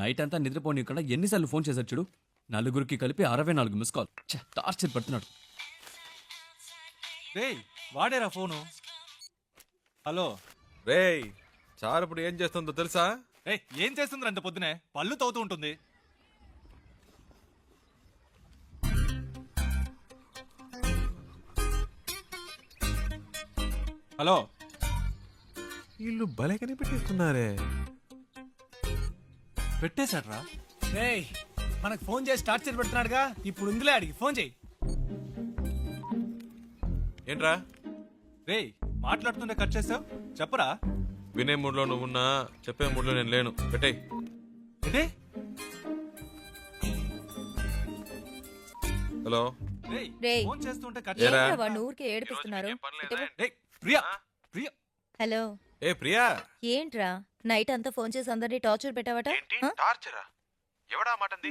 నైట్ అంతా నిద్రపోనీయకుండా ఎన్నిసార్లు ఫోన్ చేశారు చూడు. నలుగురికి కలిపి 64 మిస్ కాల్. టార్చర్ పడుతున్నాడు. రేయ్, వాడేరా ఫోను. హలో రేయ్, చారు ఇప్పుడు ఏం చేస్తుందో తెలుసా? ఏం చేస్తుంది అంత పొద్దునే? పళ్ళు తవ్వుతూ ఉంటుంది. హలో, వీళ్ళు భలే కనిపెట్టేస్తున్నారే. పెట్టేశాడ్రా. రేయ్, మనకు ఫోన్ చేసి టార్చర్ పెడుతున్నాడుగా, ఇప్పుడు ఉందిలే, అడిగి ఫోన్ చేయి. ఏంట్రా రేయ్, మాట్లాడుతుంటే కట్ చేసావు, చెప్పరా. వినే మూడ్లో నువ్వున్నా, చెప్పే మూడ్లో నేను లేను. పెట్టేయ్. ఏంటి? హలో. రేయ్, ఫోన్ చేస్తుంటే కట్ ఏరా? ఏంట్రా వాడిని ఊరికే ఏడిపిస్తున్నారు? రేయ్, ప్రియా ప్రియా హలో. ఏ ప్రియా, ఏంట్రా నైట్ అంతా ఫోన్ చేసి అందరినీ టార్చర్ పెట్టావట? టార్చరా? ఎవడా మాటంది?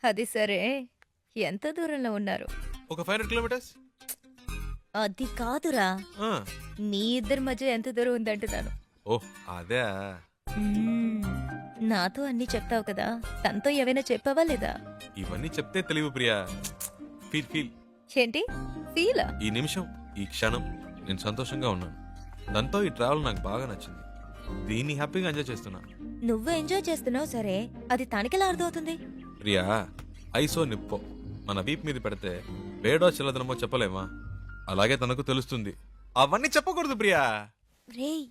అది సరే, ఎంత దూరంలో ఉన్నారు? ఒక 500 కిలోమీటర్స్. అది కాదురా, ఆ, మీ ఇద్దరి మధ్య ఎంత దూరం ఉందంటున్నాను. ఓ అదే. మ్మ్. నాతో అన్ని చెప్తావు కదా, తనతో ఏవైనా చెప్పావా లేదా? ఇవన్నీ చెప్తే తెలివి ప్రియా. Feel feel. ఏంటి ఫీలా? ఈ నిమిషం, ఈ క్షణం నేను సంతోషంగా ఉన్నాను. దాంతో ఈ ట్రావెల్ నాకు బాగా నచ్చింది. దీన్ని హ్యాపీగా ఎంజాయ్ చేస్తున్నా. నువ్వు ఎంజాయ్ చేస్తున్నావు సరే, అది తనకెలా అర్థమవుతుంది? ప్రియా, ఐసో నిప్పో మన వీప్ మీద పెడితే వేడో చిల్లదనమో చెప్పలేమా? అలాగే తనకు తెలుస్తుంది. అవన్నీ చెప్పకూడదు ప్రియా. రేయ్,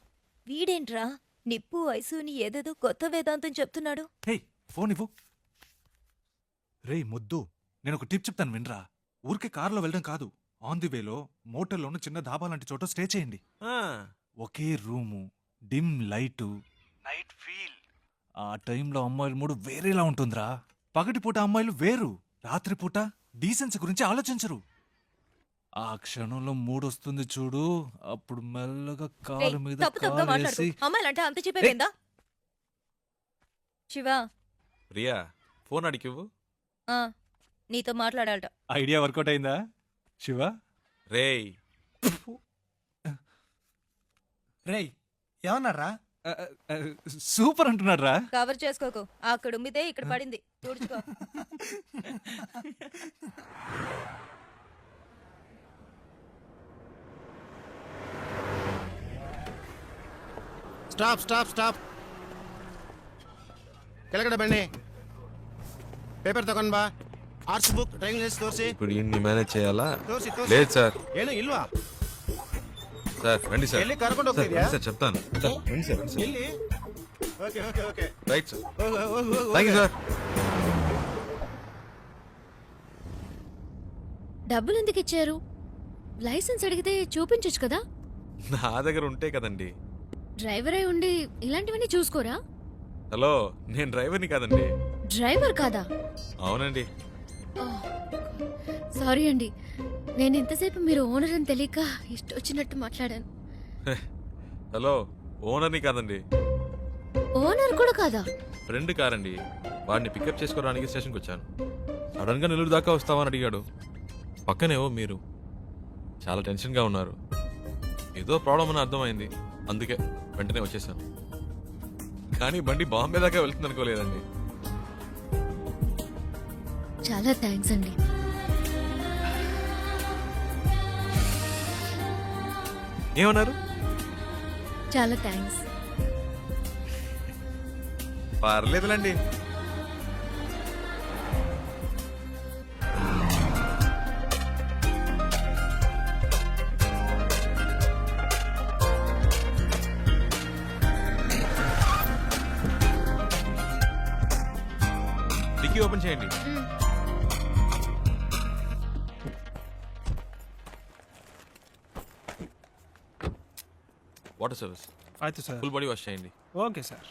వీడేంట్రా నిప్పు వయసుని ఏదేదో కొత్త వేదాంతం చెప్తున్నాడు. హే ఫోన్ ఇవ్వు. రే ముద్దు, నేను ఒక టిప్ చెప్తాను వినరా. ఊరికే కారులో వెళ్ళడం కాదు, ఆన్ ది వేలో మోటల్లోనూ చిన్న ధాబా లాంటి చోట స్టే చేయండి. ఆ, ఒకే room, dim light, night feel. ఆ టైంలో అమ్మాయిల మూడు వేరేలా ఉంటుందిరా. పగటిపూట అమ్మాయిలు వేరు, రాత్రిపూట డీసెన్సీ గురించి ఆలోచించరు. ఆ క్షణంలో మూడొస్తుంది చూడు, అప్పుడు మెల్లగా రేయ్, కాలు మీద తప్పు తప్పుగా మాట్లాడుకో. కాలేసి అమ్మాయిలంటే అంత చెప్పేవేందా? శివ, ప్రియా ఫోన్ అడిగివ్వు. ఆ, నీతో మాట్లాడాలట. ఐడియా వర్కౌట్ అయిందా శివ? రేయ్, రేయ్ ఏమన్నారా? సూపర్ అంటున్నాడు రా. కవర్ చేసుకోకు, అక్కడ ఉమ్మితే ఇక్కడ పడింది, తుడుచుకో. Stop stop stop. ಕೆಳಗಡೆ ಬನ್ನಿ. ಪೇಪರ್ ತಗೊಂಡ್ ಬಾ. ಆರ್ಟ್ಸ್ ಬುಕ್, ಡ್ರೈವಿಂಗ್ ಲೈಸೆನ್ಸ್ ತೋರಿಸಿ. ఇప్పుడు ఇన్ని మేనేజ్ చేయాలా? ತೋರಿಸಿ లేదు సార్. ಏನು ಇಲ್ವಾ? సార్ రండి సార్. ಎಲ್ಲಿ ಕರ್ಕೊಂಡು సార్, ಹೋಗ್ತಿದ್ಯಾ? రండి సార్ చెప్తాను. సార్, రండి సార్, రండి సార్. ಎಲ್ಲಿ? Okay okay okay. Right sir. ಹೋಗು ಹೋಗು ಹೋಗು. Thank you sir. డబ్బులు ఎందుకు ఇచ్చారు? లైసెన్స్ అడిగితే చూపించొచ్చు కదా. నా దగ్గర ఉంటే కదండి. డ్రైవర్ అయి ఉండి ఇలాంటివన్నీ చూసుకోరా? హలో, నేను డ్రైవర్ని కాదండి. డ్రైవర్ కాదా? అవునండి. సారీ అండి, నేను ఇంతసేపు మీరు ఓనర్ అని తెలియక ఇష్టం వచ్చినట్టు మాట్లాడాను. హలో, ఓనర్ని కాదండి. ఓనర్ కూడా కాదా? ఫ్రెండ్ కారండి. వాడిని పికప్ చేసుకోవడానికి స్టేషన్కి వచ్చాను. సడన్ గా నెల్లూరు దాకా వస్తావని అడిగాడు. పక్కనేవో మీరు చాలా టెన్షన్గా ఉన్నారు. ఏదో ప్రాబ్లం అని అర్థమైంది, అందుకే వెంటనే వచ్చేసాను. కానీ బండి బాంబే దాకా వెళ్తుంది అనుకోలేదండి. చాలా థ్యాంక్స్ అండి. ఏమన్నారు? చాలా థ్యాంక్స్. పర్లేదులండి. డిక్కీ ఓపెన్ చేయండి. వాటర్ సర్వీస్, ಆಯ್ತು ಸರ್. ఫుల్ బాడీ వాష్ చేయండి. Okay sir.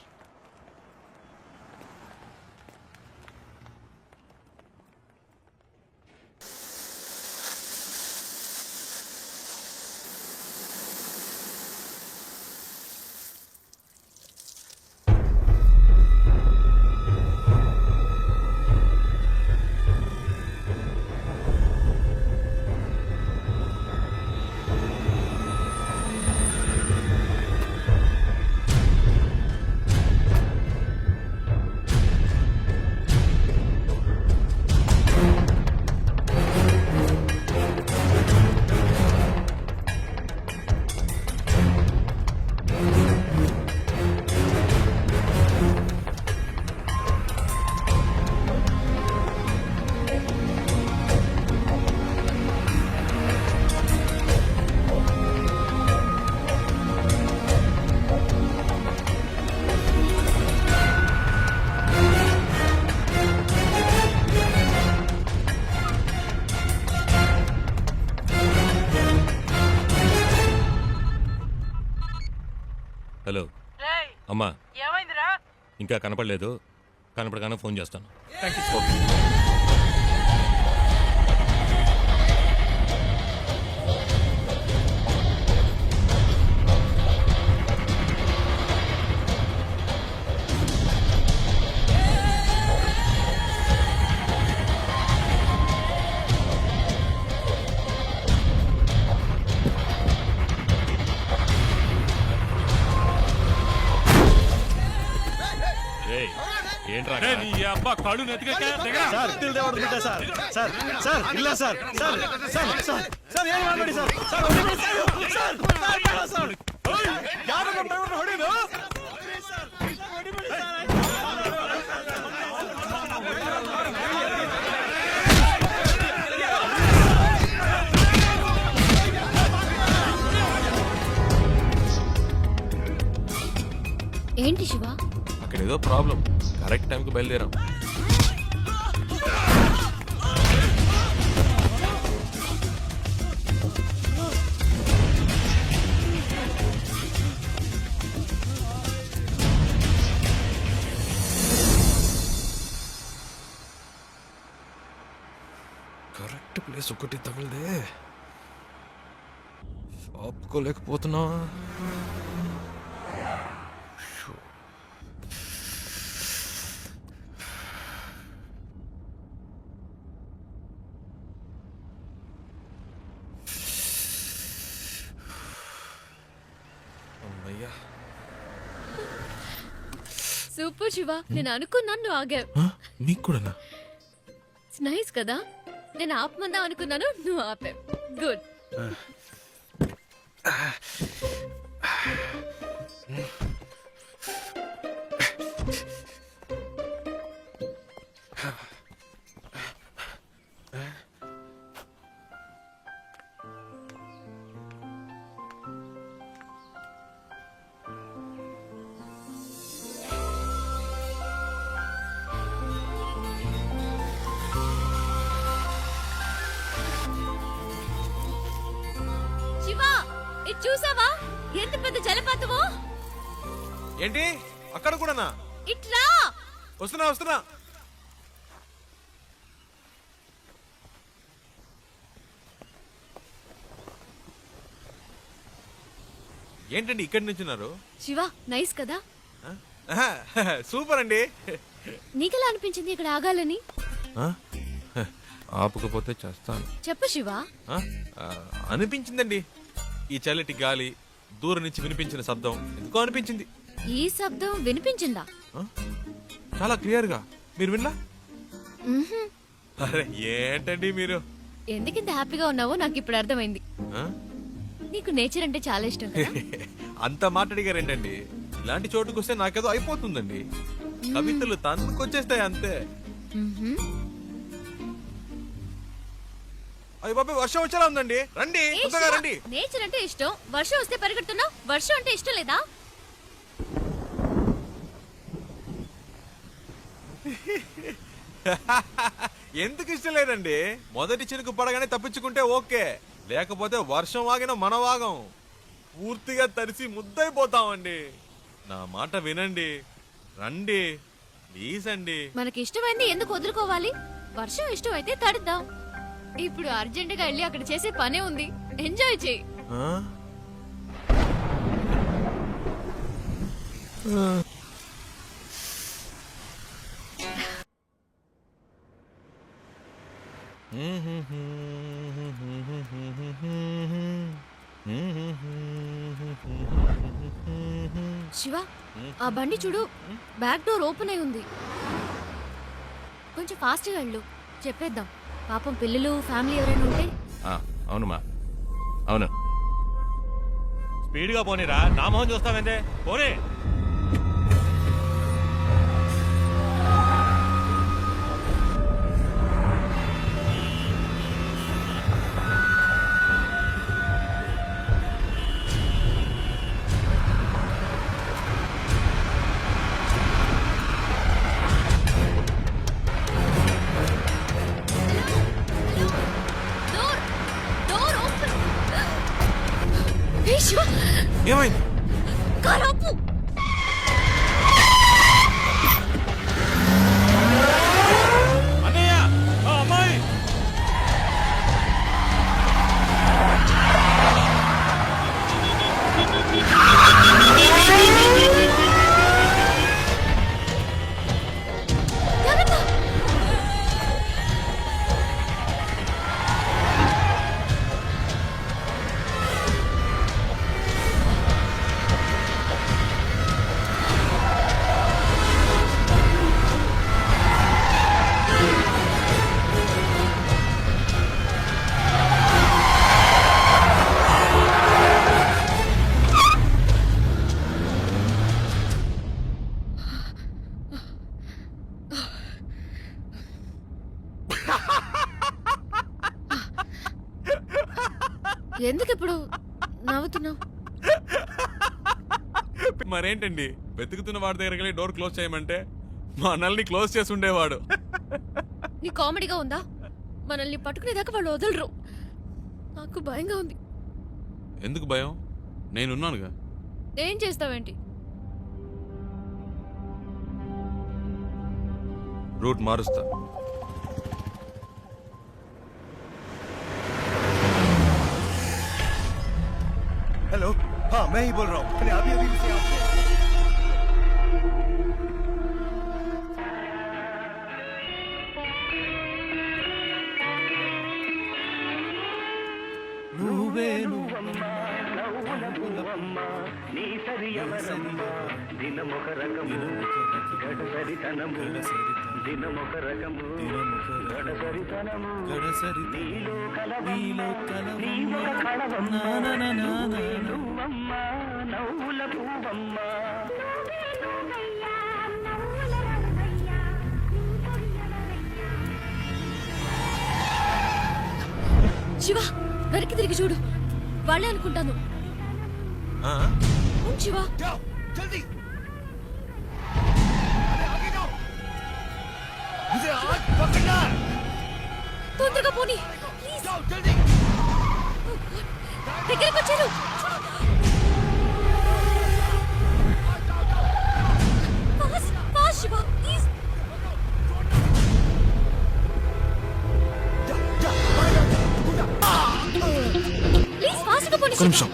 హలో అమ్మా, ఇంకా కనపడలేదు. కనపడగానే ఫోన్ చేస్తాను. ఏంట్రా రే, నీ అబ్బా కళ్ళు నెత్తికెక్కా? దిగరా. ఏంటి శివ? అక్కడ ఏదో ప్రాబ్లం. కరెక్ట్ టైంకి బయలుదేరాం. కరెక్ట్ ప్లేస్ ఒకటి తగిలిదే. ఆపుకోలేకపోతున్నా. అమ్మయ్యా. సూపర్ శివ, నేను అనుకున్నాను నువ్వు ఆగావు. మీకు కూడానా? నైస్ కదా, నేను ఆపమందా అనుకున్నాను, నువ్వు ఆపావు. గుడ్. శివ, ఇది చూసావా? ఎంత పెద్ద జలపాతమో. ఏంటి అక్కడ కూడానా? ఇట్లా వస్తున్నా వస్తున్నా. ఏంటండి ఇక్కడి నుంచున్నారు? శివ, నైస్ కదా. సూపర్ అండి. నీకెలా అనిపించింది ఇక్కడ ఆగాలని? ఆపకపోతే చేస్తాను. చెప్పు శివ. అనిపించిందండి. ఈ చల్లటి గాలి, దూరం నుంచి వినిపించిన శబ్దం ఎందుకో అనిపించింది. ఈ శబ్దం వినిపించిందా? చాలా క్లియర్ గా. మీరు విన్నా? మ్మ్హ్మ్. అరే ఏంటండి మీరు? ఎందుకింత హ్యాపీగా ఉన్నావో నాకు ఇప్పుడు అర్థమైంది. ఆ? నీకు నేచర్ అంటే చాలా ఇష్టం కదా. అంత మాట్లాడిగారేంటండి? ఇలాంటి చోటుకు వస్తే నాకేదో అయిపోతుందండి. కవితలు తన్నుకొచ్చేస్తాయి అంతే. మ్మ్హ్మ్. అయ్య బాబాయ్, వర్షం వచ్చేలా ఉందండి. రండి, ఏ తొందరగా శివ, రండి. నేచర్ అంటే ఇష్టం, వర్షం వస్తే పరిగెడుతున్నావు. వర్షం అంటే ఇష్టం లేదా? ఎందుకు ఇష్టం లేదండి? మొదటి చినుకు పడగానే తప్పించుకుంటే ఓకే, లేకపోతే వర్షం వాగిన మన వాగం. పూర్తిగా తడిసి ముద్దైపోతామండి. నా మాట వినండి, రండి ప్లీజ్ అండి. మనకి ఇష్టమైంది ఎందుకు వదులుకోవాలి? వర్షం ఇష్టం అయితే తడుద్దాం. ఇప్పుడు అర్జెంటుగా వెళ్ళి అక్కడ చేసే పనే ఉంది. ఎంజాయ్ చేయి. ఆ? శివ, ఆ బండి చూడు, బ్యాక్ డోర్ ఓపెన్ అయి ఉంది. కొంచెం ఫాస్ట్గా వెళ్ళు, చెప్పేద్దాం. పాపం పిల్లలు, ఫ్యామిలీ ఎవరైనా ఉంటే. అవునమ్మా, అవును. స్పీడ్గా పోనీరా, నా మొహం చూస్తావేందే? పోనీ. Door open. ఏ శివ, ఏమైంది? కారు ఆపు. అన్నయ్య, ఆ అమ్మాయి. జాగ్రత్త. ఎందుకు ఇప్పుడు నవ్వుతున్నావు? మరేంటండి వెతుకుతున్న వాడి దగ్గరికి వెళ్ళి డోర్ క్లోజ్ చేయమంటే మా అన్నల్ని క్లోజ్ చేసి ఉండేవాడు. నీ కామెడీగా ఉందా? మనల్ని పట్టుకునేదాకా వాళ్ళు వదలరు. నాకు భయంగా ఉంది. ఎందుకు భయం? నేనున్నానుగా. ఏం చేస్తావేంటి? రూట్ మారుస్తా. हेलो हाँ मैं ही बोल रहा हूँ मैंने अभी अभी उसे आपसे శివ, వెనక్కి తిరిగి చూడు. వాళ్ళే అనుకుంటాను. అవును శివ. जाओ जल्दी मुझे आज पकड़ना है తొందరగా పోనీ. जाओ जल्दी దగ్గరికి వచ్చారు. శివ ప్లీజ్. ప్లీజ్ ఫాస్ట్గా పోనీ. ఒక్క నిమిషం.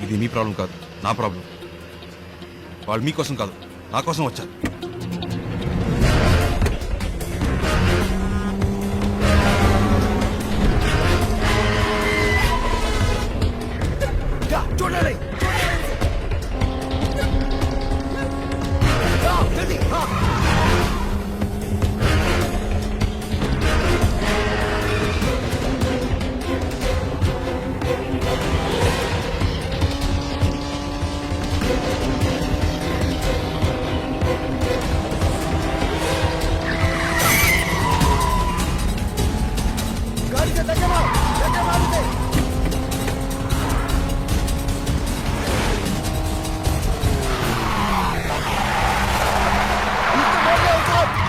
ఇది మీ ప్రాబ్లం కాదు, నా ప్రాబ్లం. వాళ్ళు మీకోసం కాదు, నా కోసం వచ్చారు. छोड़ना नहीं जाओ जल्दी हाँ गाड़ी से धक्के मार उसे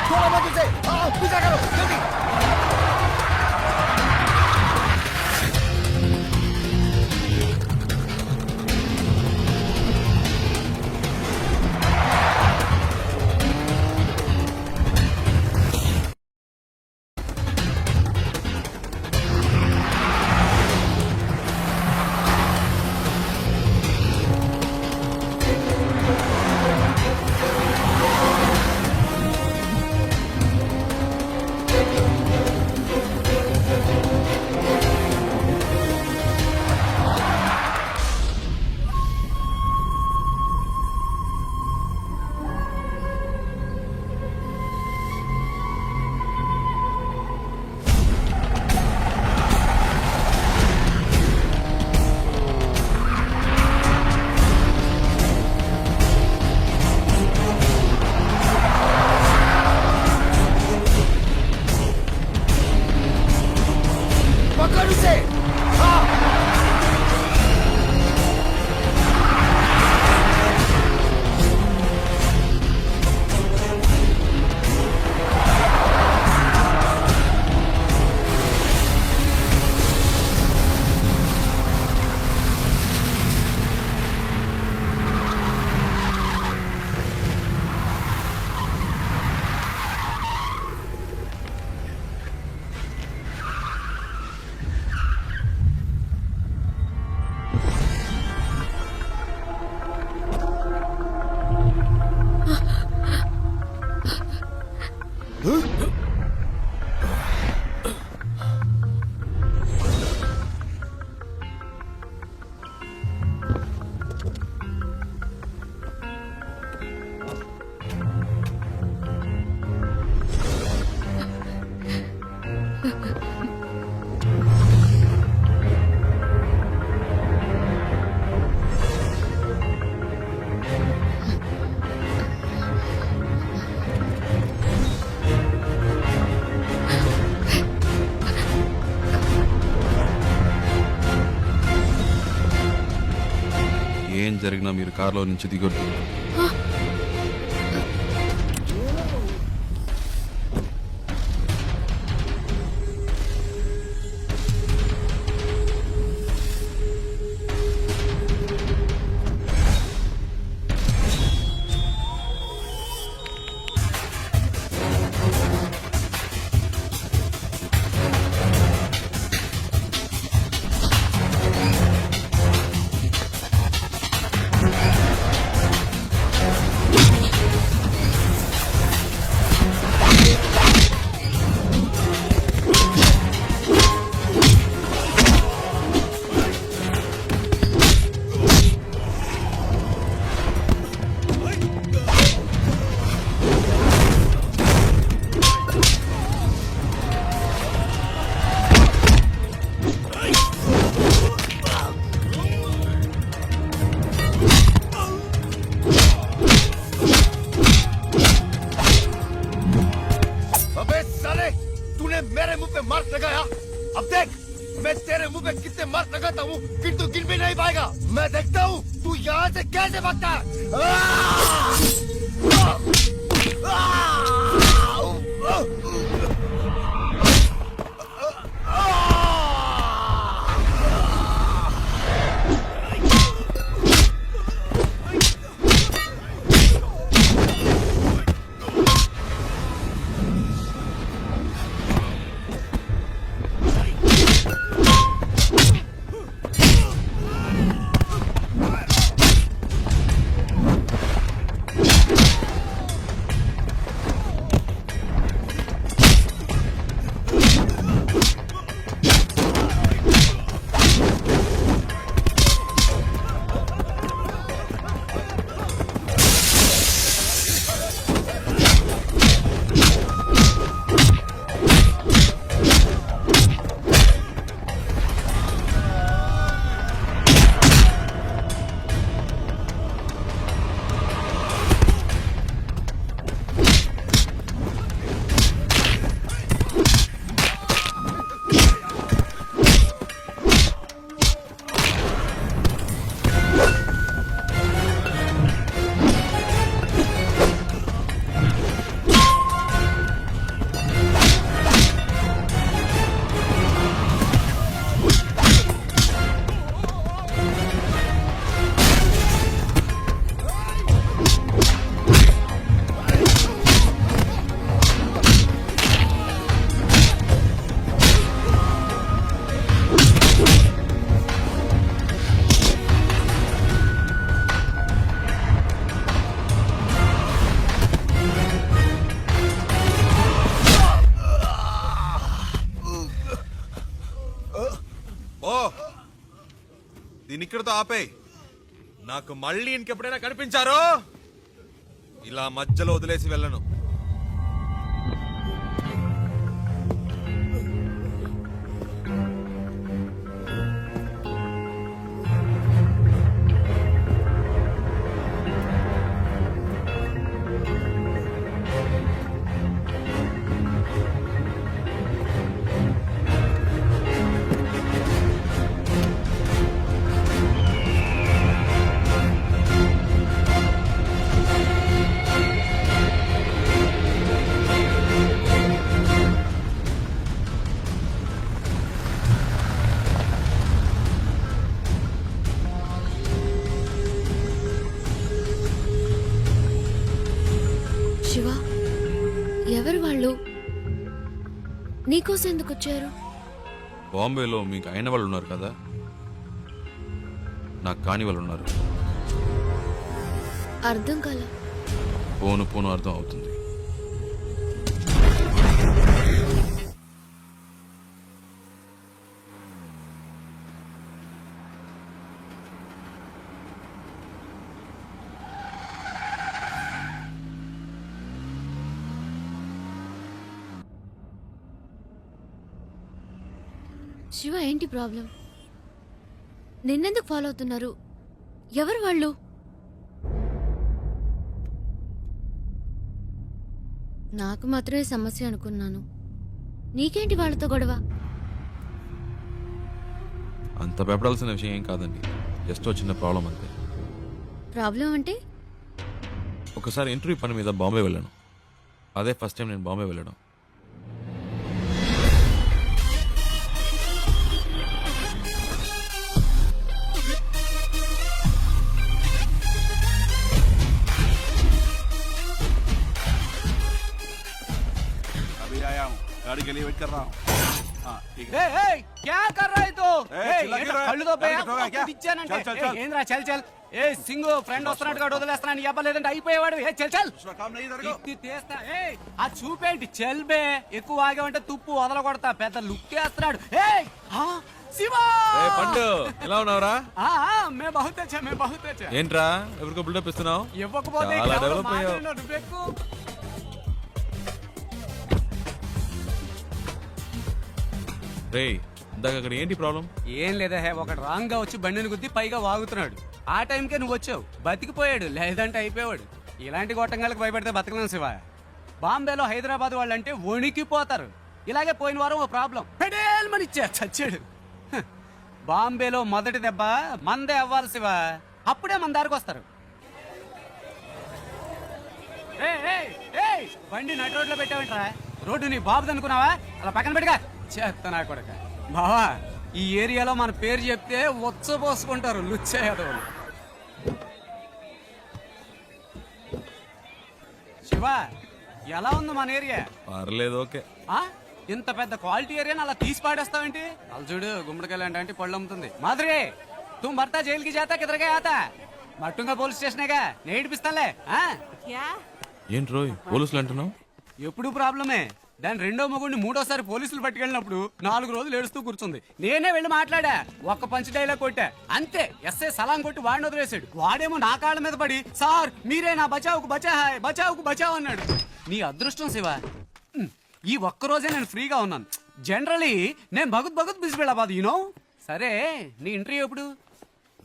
थोड़ा मत उसे पीछा करो जल्दी पकड़ उसे हाँ జరిగినా మీరు కారులో నుంచి దిగొద్దు. अबे साले, तूने मेरे मुंह पे मार्क लगाया। अब देख, मैं तेरे मुंह पे कितने मार्क लगाता हूँ, फिर तू गिन भी नहीं पाएगा। मैं देखता हूँ तू यहाँ से कैसे भागता है। దీని ఇక్కడతో ఆపేయ్. నాకు మళ్ళీ ఇంకెప్పుడైనా కనిపించారో ఇలా మధ్యలో వదిలేసి వెళ్ళను. శివ, ఎవరు వాళ్ళు? నీకోసం ఎందుకు వచ్చారు? బాంబేలో మీకు అయిన వాళ్ళు ఉన్నారు కదా, నాకు కాని వాళ్ళు ఉన్నారు. అర్థం కాల. పోను పోను అర్థం అవుతుంది. శివ, ఏంటి ప్రాబ్లం? నిన్నెందుకు ఫాలో అవుతున్నారు? ఎవరు వాళ్ళు? నాకు మాత్రమే సమస్య అనుకున్నాను. నీకేంటి వాళ్ళతో గొడవ? అంత భయపడాల్సిన విషయం ఏం కాదండి, జస్ట్ చిన్న ప్రాబ్లం అంతే. ప్రాబ్లం అంటే? ఒకసారి ఇంటర్వ్యూ పని మీద బాంబే వెళ్ళాను. అదే ఫస్ట్ టైం నేను బాంబే వెళ్ళడం. अभी आया हूँ, गाड़ी के लिए वेट कर रहा हूँ. हाँ, ठीक है. क्या कर रहा है तो चिल्ला क्यों रहा है? కళ్ళు తో गाड़ी ठोका क्या? चल, चल. ఏంద్రా చల్ చల్. ఏ సింగు ఫ్రెండ్ వస్తున్నట్టుగా వదిలేస్తున్నాను చెప్పలేదంటే అయిపోయేవాడు. ఏ చల్ చల్. दूसरा काम नहीं इधर को. ఇది తీస్తా. ఏ ఆ చూపేంటి చల్ బే. ఎక్కువ ఆగామంటే తుప్పు వదల కొడతా. పెద్ద లుక్ వేస్తున్నాడు. ఏ శివ ఏ పండు ఎలా ఉన్నావురా? మే బహుత్ అచ్చా మే బహుత్ అచ్చా. ఏంట్రా ఎవరికో బిల్డప్ ఇస్తున్నావు? ఇవ్వకపోతే చాలా డెవలప్ అయ్యావు. నువ్వెక్కు. రే ఇందాక అక్కడ ఏంటి ప్రాబ్లం? ఏం లేదా హే, ఒకడు రాంగ్ గా వచ్చి బండిని గుద్ది పైగా వాగుతున్నాడు. ఆ టైంకే నువ్వు వచ్చావు, బతికిపోయాడు. లేదంటే అయిపోయాడు. ఇలాంటి గొట్టంగాలకు భయపడితే బతకలేం శివ. బాంబేలో హైదరాబాద్ వాళ్ళంటే వణికిపోతారు. ఇలాగే పోయిన వారం ఓ ప్రాబ్లం పెడేల్మని ఇచ్చా చచ్చాడు. హ, బాంబేలో మొదటి దెబ్బ మందే అవ్వాలి శివ. అప్పుడే మన దారికి వస్తారు. బండి నటు రోడ్లో పెట్టావంటరా? రోడ్డు నీ బాబుది అనుకున్నావా? అలా పక్కన పెట్టుగా చేస్తా నా కొడక. బావా ఈ ఏరియాలో మన పేరు చెప్తే వచ్చపోసుకుంటారు లుచ్చేయదవులు. శివ ఎలా ఉంది మన ఏరియా? పర్లేదు, ఓకే. ఇంత పెద్ద క్వాలిటీ ఏరియాని అలా తీసి పాడేస్తావేంటి? అలా చూడు గుమ్మడికాయలు అంటే పళ్ళు అమ్ముతుంది. మాధురి తుమ్ భర్త జైలుకి జాతా కిదరగా ఆతా మట్టుంగా పోలీస్ స్టేషనేగా నేడిపిస్తాలే. ఏంటి రోయ్ పోలీసులు అంటున్నావు? ఎప్పుడు ప్రాబ్లమే. దాని రెండో మొగుడిని మూడోసారి పోలీసులు పట్టుకెళ్ళినప్పుడు 4 రోజులు ఏడుస్తూ కూర్చుంది. నేనే వెళ్ళి మాట్లాడా, ఒక్క పంచ్ డైలాగ్ కొట్టా అంతే. ఎస్ఐ సలాం కొట్టి వాడిని వదిలేశాడు. వాడేమో నా కాళ్ళ మీద పడి సార్ మీరే నా బచావుకు బచాహాయ్ బచావుకు బచావ్ అన్నాడు. నీ అదృష్టం శివ, ఈ ఒక్క రోజే నేను ఫ్రీగా ఉన్నాను. జనరలీ నేను భగత్ బిజీ వెళ్ళబాదు యూనో. సరే నీ ఇంటర్వ్యూ ఎప్పుడు?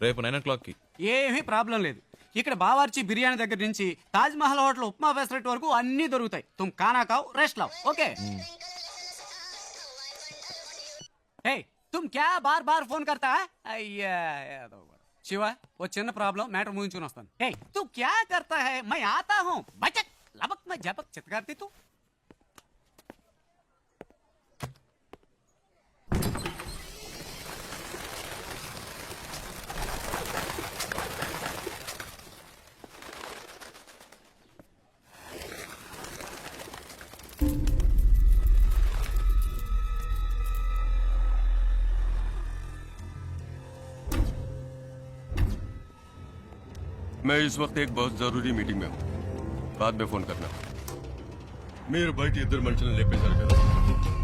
రేపు 9 o'clock. ఏమీ ప్రాబ్లం లేదు. ఇక్కడ బావార్చి బిర్యానీ దగ్గర నుంచి తాజ్ మహల్ హోటల్ ఉప్మా ఫెసరెట్ వరకు అన్ని దొరుకుతాయి. తుమ్ ఖానా ఖాओ రెస్ట్ లాओ. ఓకే. ఏ తుమ్ క్యా బార్ బార్ ఫోన్ కర్తా? అయ్యా శివ ఓ చిన్న ప్రాబ్లం, మ్యాటర్ ముగించుకుని వస్తాను. ఏ తు క్యా కర్తా హై? మై ఆతా హూ బచక్ లబక్ మే జపక్ చిత్కార్తి తు. मैं इस वक्त एक बहुत जरूरी मीटिंग में हूँ, बाद में फोन करना. మీరు బయట ఇద్దరు మనుషులను లేపేశారు కదా,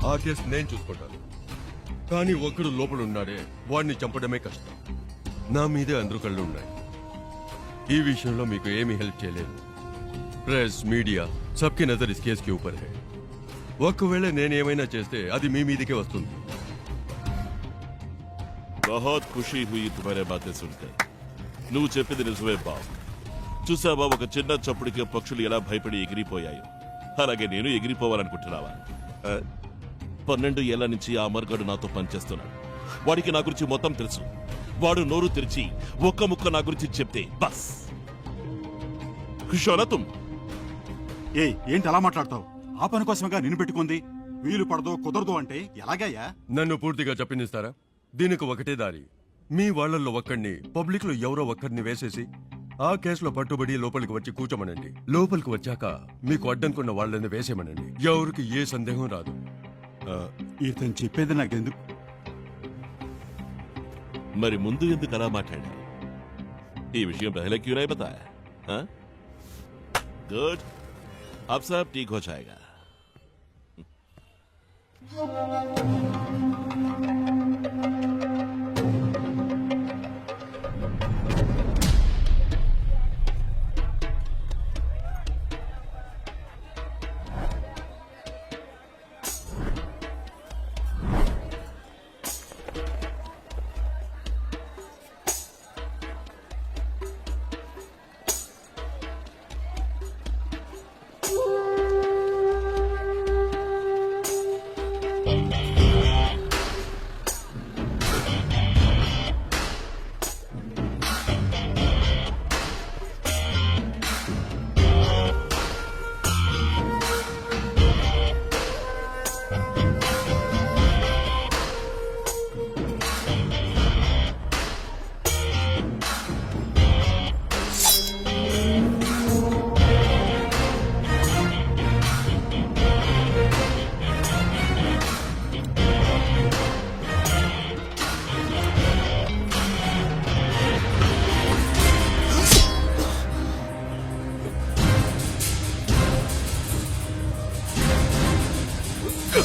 ఆ కేసు నేను చూసుకుంటాను. కానీ ఒక్కడు లోపల ఉన్నాడే, వాడిని చంపడమే కష్టం. నా మీదే అందరూ కళ్ళు ఉన్నాయి. ఈ విషయంలో మీకు ఏమీ హెల్ప్ చేయలేదు. Press media సబ్కి Nazar is case కి ఊపర్ హై. ఒకవేళ నేనేమైనా చేస్తే అది మీ మీదకే వస్తుంది. बहुत खुशी हुई तुम्हारे बातें सुनकर. నువ్వు చెప్పింది నిజమే బాబు. చూసావా ఒక చిన్న చప్పుడికి పక్షులు ఎలా భయపడి ఎగిరిపోయాయో, అలాగే నేను ఎగిరిపోవాలనుకుంటున్నావా? 12 ఏళ్ల నుంచి ఆ అమర్గాడు నాతో పనిచేస్తున్నాడు. వాడికి నా గురించి మొత్తం తెలుసు. వాడు నోరు తెరిచి ఒక్క ముక్క నా గురించి చెప్తే బస్ తుమ్. ఏంటి అలా మాట్లాడతావు? ఆ పని కోసమేగా నిన్ను పెట్టుకుంది. వీలు పడదో కుదరదు అంటే ఎలాగయ్యా? నన్ను పూర్తిగా చెప్పనిస్తారా? దీనికి ఒకటే దారి. మీ వాళ్ళల్లో ఒక్కడిని పబ్లిక్ లో ఎవరో ఒక్కడిని వేసేసి ఆ కేసులో పట్టుబడి లోపలికి వచ్చి కూర్చోమనండి. లోపలికి వచ్చాక మీకు అడ్డంకున్న వాళ్ళని వేసేమనండి. ఎవరికి ఏ సందేహం రాదు. ఇతను చెప్పేది నాకెందుకు? మరి ముందు ఎందుకు అలా మాట్లాడా? ఈ విషయం పहले क्यों नहीं बताया? गुड, अब सब ठीक हो जाएगा. క్యా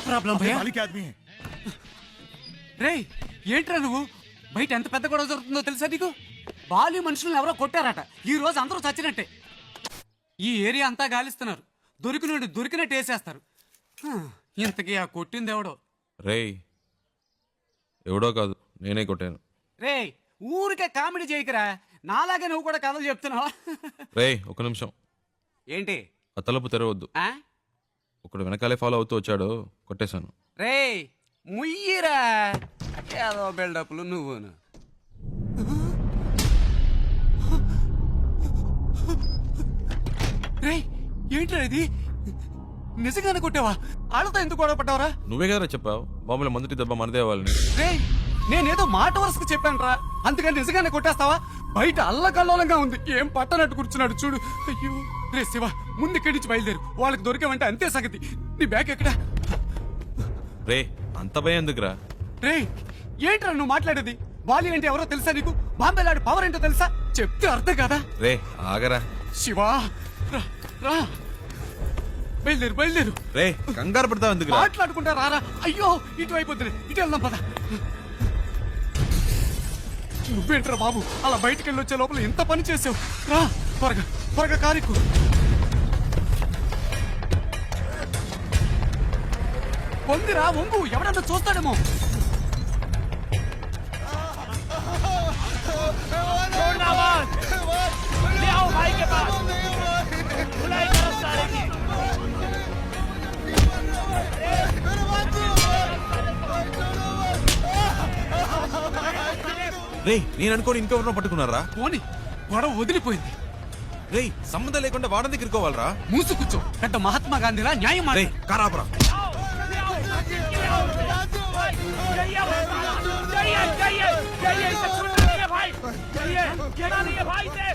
ప్రాబ్లం భయ్యా? రేయ్ ఏంట్రా నువ్వు బయట ఎంత పెద్ద గొడవ జరుగుతుందో తెలుసా నీకు? బాలి మనుషులను ఎవరో కొట్టారట. ఈ రోజు అందరూ చచ్చినట్టే. ఈ ఏరియా అంతా గాలిస్తున్నారు. దొరికినట్టు వేసేస్తారు. ఇంతకీ ఆ కొట్టింది ఎవడో? రేయ్ ఎవడో కాదు, నేనే కొట్టాను. రేయ్ ఊరికే కామెడీ చేయకురా. నాలాగే నువ్వు కూడా కథలు చెప్తున్నావా? రేయ్ ఒక నిమిషం. ఏంటి? ఆ తలుపు తెరవద్దు. ఒకడు వెనకాలే ఫాలో అవుతూ వచ్చాడు, కొట్టేశాను. రేయ్ ముయ్యిరా. ఏదో బిల్డప్లు నువ్వును. రేయ్ ఏంట్రా ఇది? నిజంగానే కొట్టావా? వాళ్ళతో ఎందుకు గొడవ పడ్డావరా? నువ్వే కదరా చెప్పావు బాంబులో మొదటి దెబ్బ మనదే వాళ్ళని. రేయ్ నేనేదో మాట వరుసకు చెప్పాను రా, అందుకని నిజంగానే కొట్టేస్తావా? బయట అల్లకల్లోలంగా ఉంది. ఏం పట్టనట్టు కూర్చున్నాడు చూడు. అయ్యో రే శివ, ముందు ఇక్కడి నుంచి బయలుదేరు. వాళ్ళకి దొరికామంటే అంతే సంగతి. నీ బ్యాగ్ ఎక్కడా? రే అంత భయం ఎందుకురా? రేయ్ ఏంట్రా నువ్వు మాట్లాడేది? బాలి అంటే ఎవరో తెలుసా నీకు? బాంబేలాడు పవర్ ఏంటో తెలుసా? చెప్తే అర్థం కదా. రే ఆగరా శివా, రా రా, బయలుదేరు. రే కంగారు పడతావు ఎందుకు? మాట్లాడుకుంటా రారా. అయ్యో ఇటువైపు వద్దులే, ఇటు వెళ్దాం పద. నువ్వేంట్రా బాబు అలా బయటికి వెళ్ళి వచ్చే లోపల ఎంత పని చేసావు? రా త్వరగా కారికు. వందిరా వంగు, ఎవడన్నా చూస్తాడేమో. రే నేను అనుకోని ఇంకెవరినో పట్టుకున్నారా? పోనీ గొడవ వదిలిపోయింది. రే సంబంధం లేకుండా వాడని దగ్గరుకోవాలరా? మూసు కూర్చో. పెద్ద మహాత్మా గాంధీలా న్యాయం రే కారాపరా.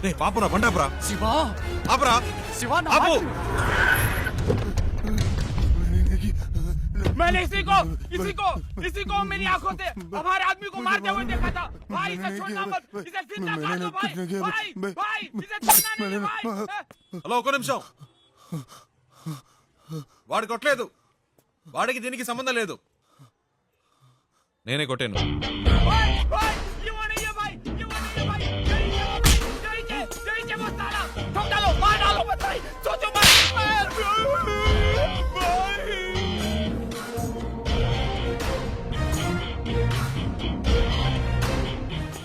రే పాపురా బండాపురా. శివా ఆపరా. శివా ఆపు. मैंने इसी को मेरी आंखों से हमारे आदमी को मारते हुए देखा था। भाई इसे छोड़ना मत, इसे जिंदा मार दो भाई, इसे छोड़ना नहीं भाई। హలో ఒక నిమిషం. వాడు కొట్టలేదు, వాడికి దీనికి సంబంధం లేదు. నేనే కొట్టాను. ये वो नहीं है भाई, यही वो साला ठोक डालो, मार डालो मत भाई, सोचो मत।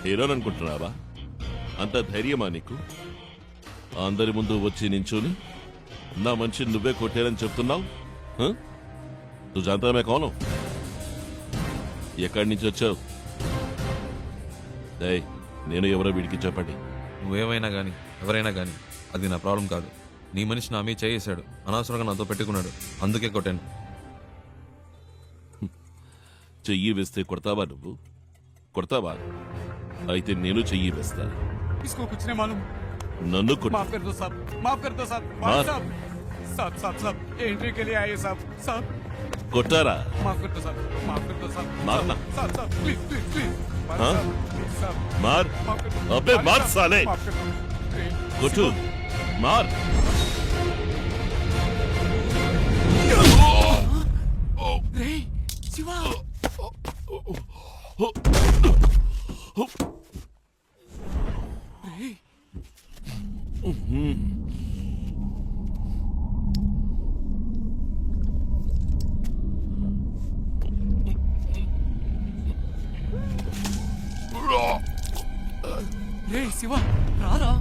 హీరోని అనుకుంటున్నావా? అంత ధైర్యమా నీకు? అందరి ముందు వచ్చి నించుని నా మంచి నువ్వే కొట్టారని చెప్తున్నావు? నువ్వు జాంతామే కోను? ఎక్కడి నుంచి వచ్చావు? నేను ఎవరో వీడికి చెప్పండి. నువ్వేమైనా కానీ ఎవరైనా కానీ అది నా ప్రాబ్లం కాదు. నీ మనిషి నా మీద చేసాడు, అనవసరంగా నాతో పెట్టుకున్నాడు, అందుకే కొట్టాను. చెయ్యి వేస్తే కొడతావా? నువ్వు కొడతావా? అయితే నేను చెయ్యి వేస్తా. इसको कुछ नहीं मालूम. నన్ను కొట్టు. माफ कर दो साहब, माफ कर दो साहब. मार. साहब साहब साहब साहब ये एंट्री के लिए आए साहब. साहब కొట్టారా? माफ कर दो साहब, माफ कर दो साहब. मारना. साहब साहब प्लीज प्लीज प्लीज. हाँ? साहब मार. माफ कर दो. अबे मार साले. माफ कर दो. కొట్టు. మార్. రే శివ. రే రే శివ రారా.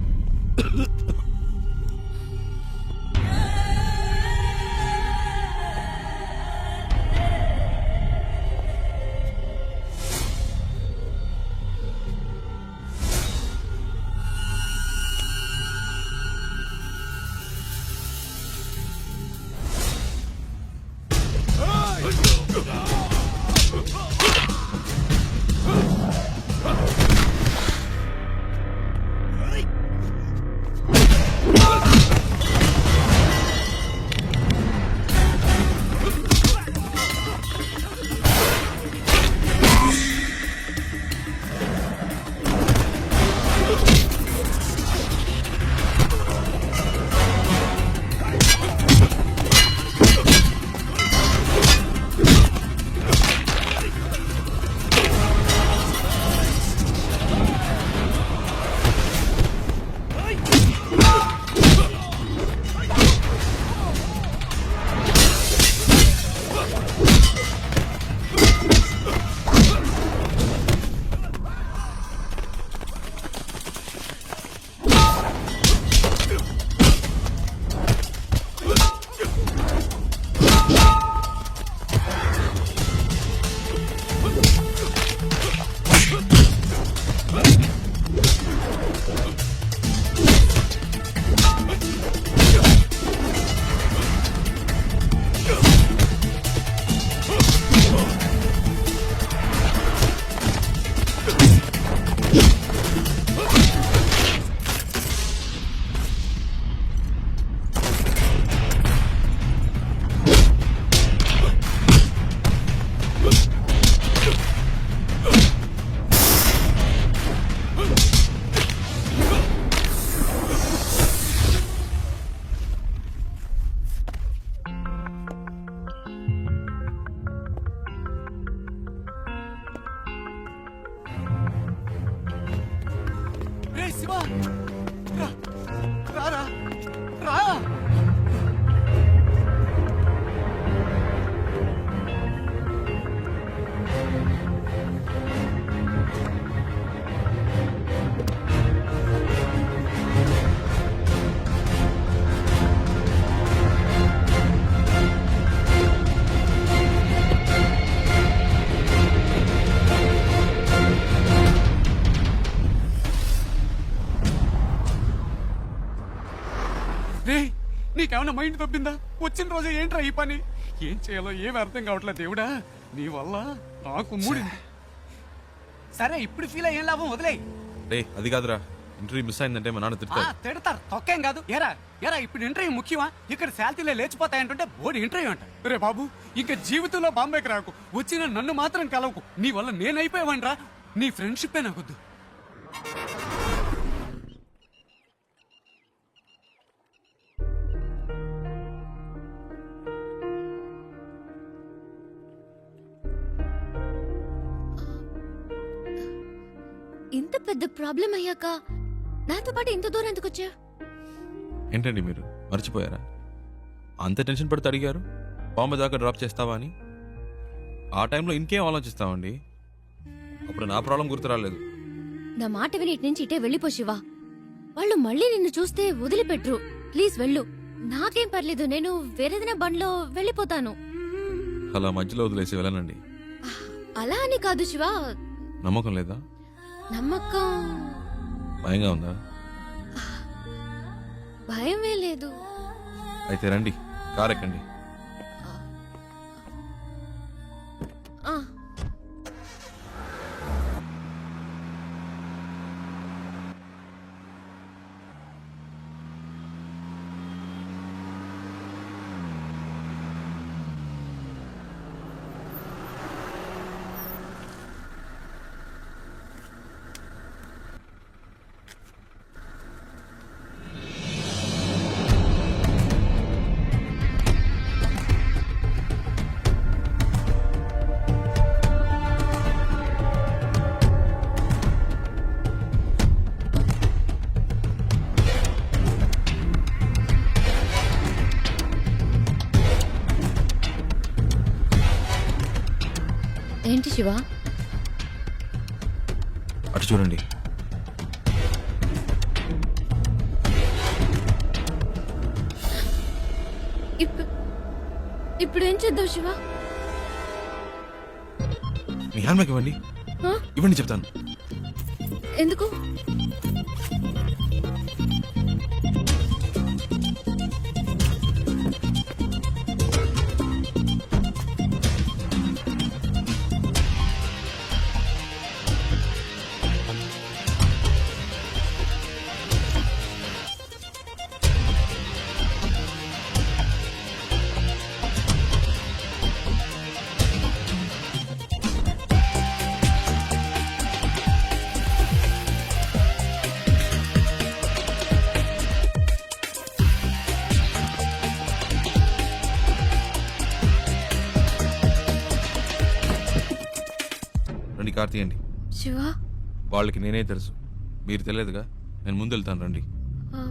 శివ రారా రా. రే నీకేమన్నా మైండ్ తప్పిందా? వచ్చిన రోజు ఏంట్రా ఈ పని? ఏం చేయాలో ఏమి అర్థం కావట్లేదు దేవుడా. నీ వల్ల నాకు మూడింది. సరే ఇప్పుడు ఫీల్ అయ్యేం లాభం, వదిలేయ్. రే అది కాదురా, ఇంటర్వ్యూ మిస్ అయిందంటే మా నాన్న తిడతారు. తిడతారు, తొక్కేం కాదు. ఎరా ఎరా ఇప్పుడు ఇంటర్వ్యూ ముఖ్యమా? ఇక్కడ శాలరీలే లేచిపోతాయంటుంటే బోర్డు ఇంటర్వ్యూ అంట. రే బాబు ఇంకా జీవితంలో బాంబేకి రాకు, వచ్చిన నన్ను మాత్రం కలవకు. నీ వల్ల నేనైపోయావనరా. నీ ఫ్రెండ్షిప్పే నాకొద్దు. ఇంత పెద్ద ప్రాబ్లం అయ్యాక నాతో పాటు ఇంత దూరం ఎందుకు వచ్చా? ఏంటండి మీరు మర్చిపోయారా? అంత టెన్షన్ పడితే అడిగారు బాంబే దాకా డ్రాప్ చేస్తావా అని. ఆ టైంలో ఇంకేం ఆలోచిస్తామండి. అప్పుడు నా ప్రాబ్లం గుర్తు రాలేదు. నా మాట విని ఇటు నుంచి ఇటే వెళ్ళిపో శివ. వాళ్ళు మళ్ళీ నిన్ను చూస్తే వదిలిపెట్రు. ప్లీజ్ వెళ్ళు. నాకేం పర్లేదు, నేను వేరేదైనా బండ్లో వెళ్ళిపోతాను. అలా మధ్యలో వదిలేసి వెళ్ళనండి. అలా అని కాదు శివ. నమ్మకం లేదా? నమ్మకం. భయంగా ఉందా? భయమే లేదు. అయితే రండి, కార్ ఎక్కండి. ఆ, ఏంటి శివ? అటు చూడండి. ఇప్పుడు ఏం చేద్దాం శివ? మీ హ్యాండ్ బ్యాగ్ ఇవ్వండి. ఆ? ఇవ్వండి చెప్తాను. ఎందుకు? రండి, కార్ తీయండి. శివ, వాళ్ళకి నేనే తెలుసు, మీరు తెలియదుగా. నేను ముందు వెళ్తాను, రండి. ఆ,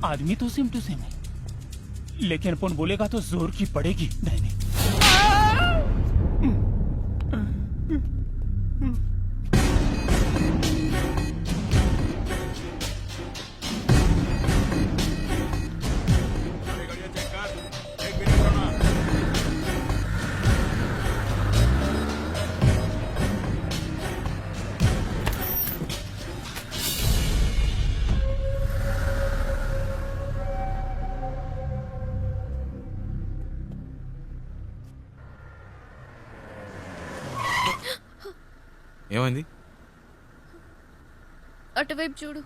आदमी तो सेम टू सेम है, लेकिन अपन बोलेगा तो जोर की पड़ेगी। नहीं नहीं, ఏమైంది? అటువైపు చూడు.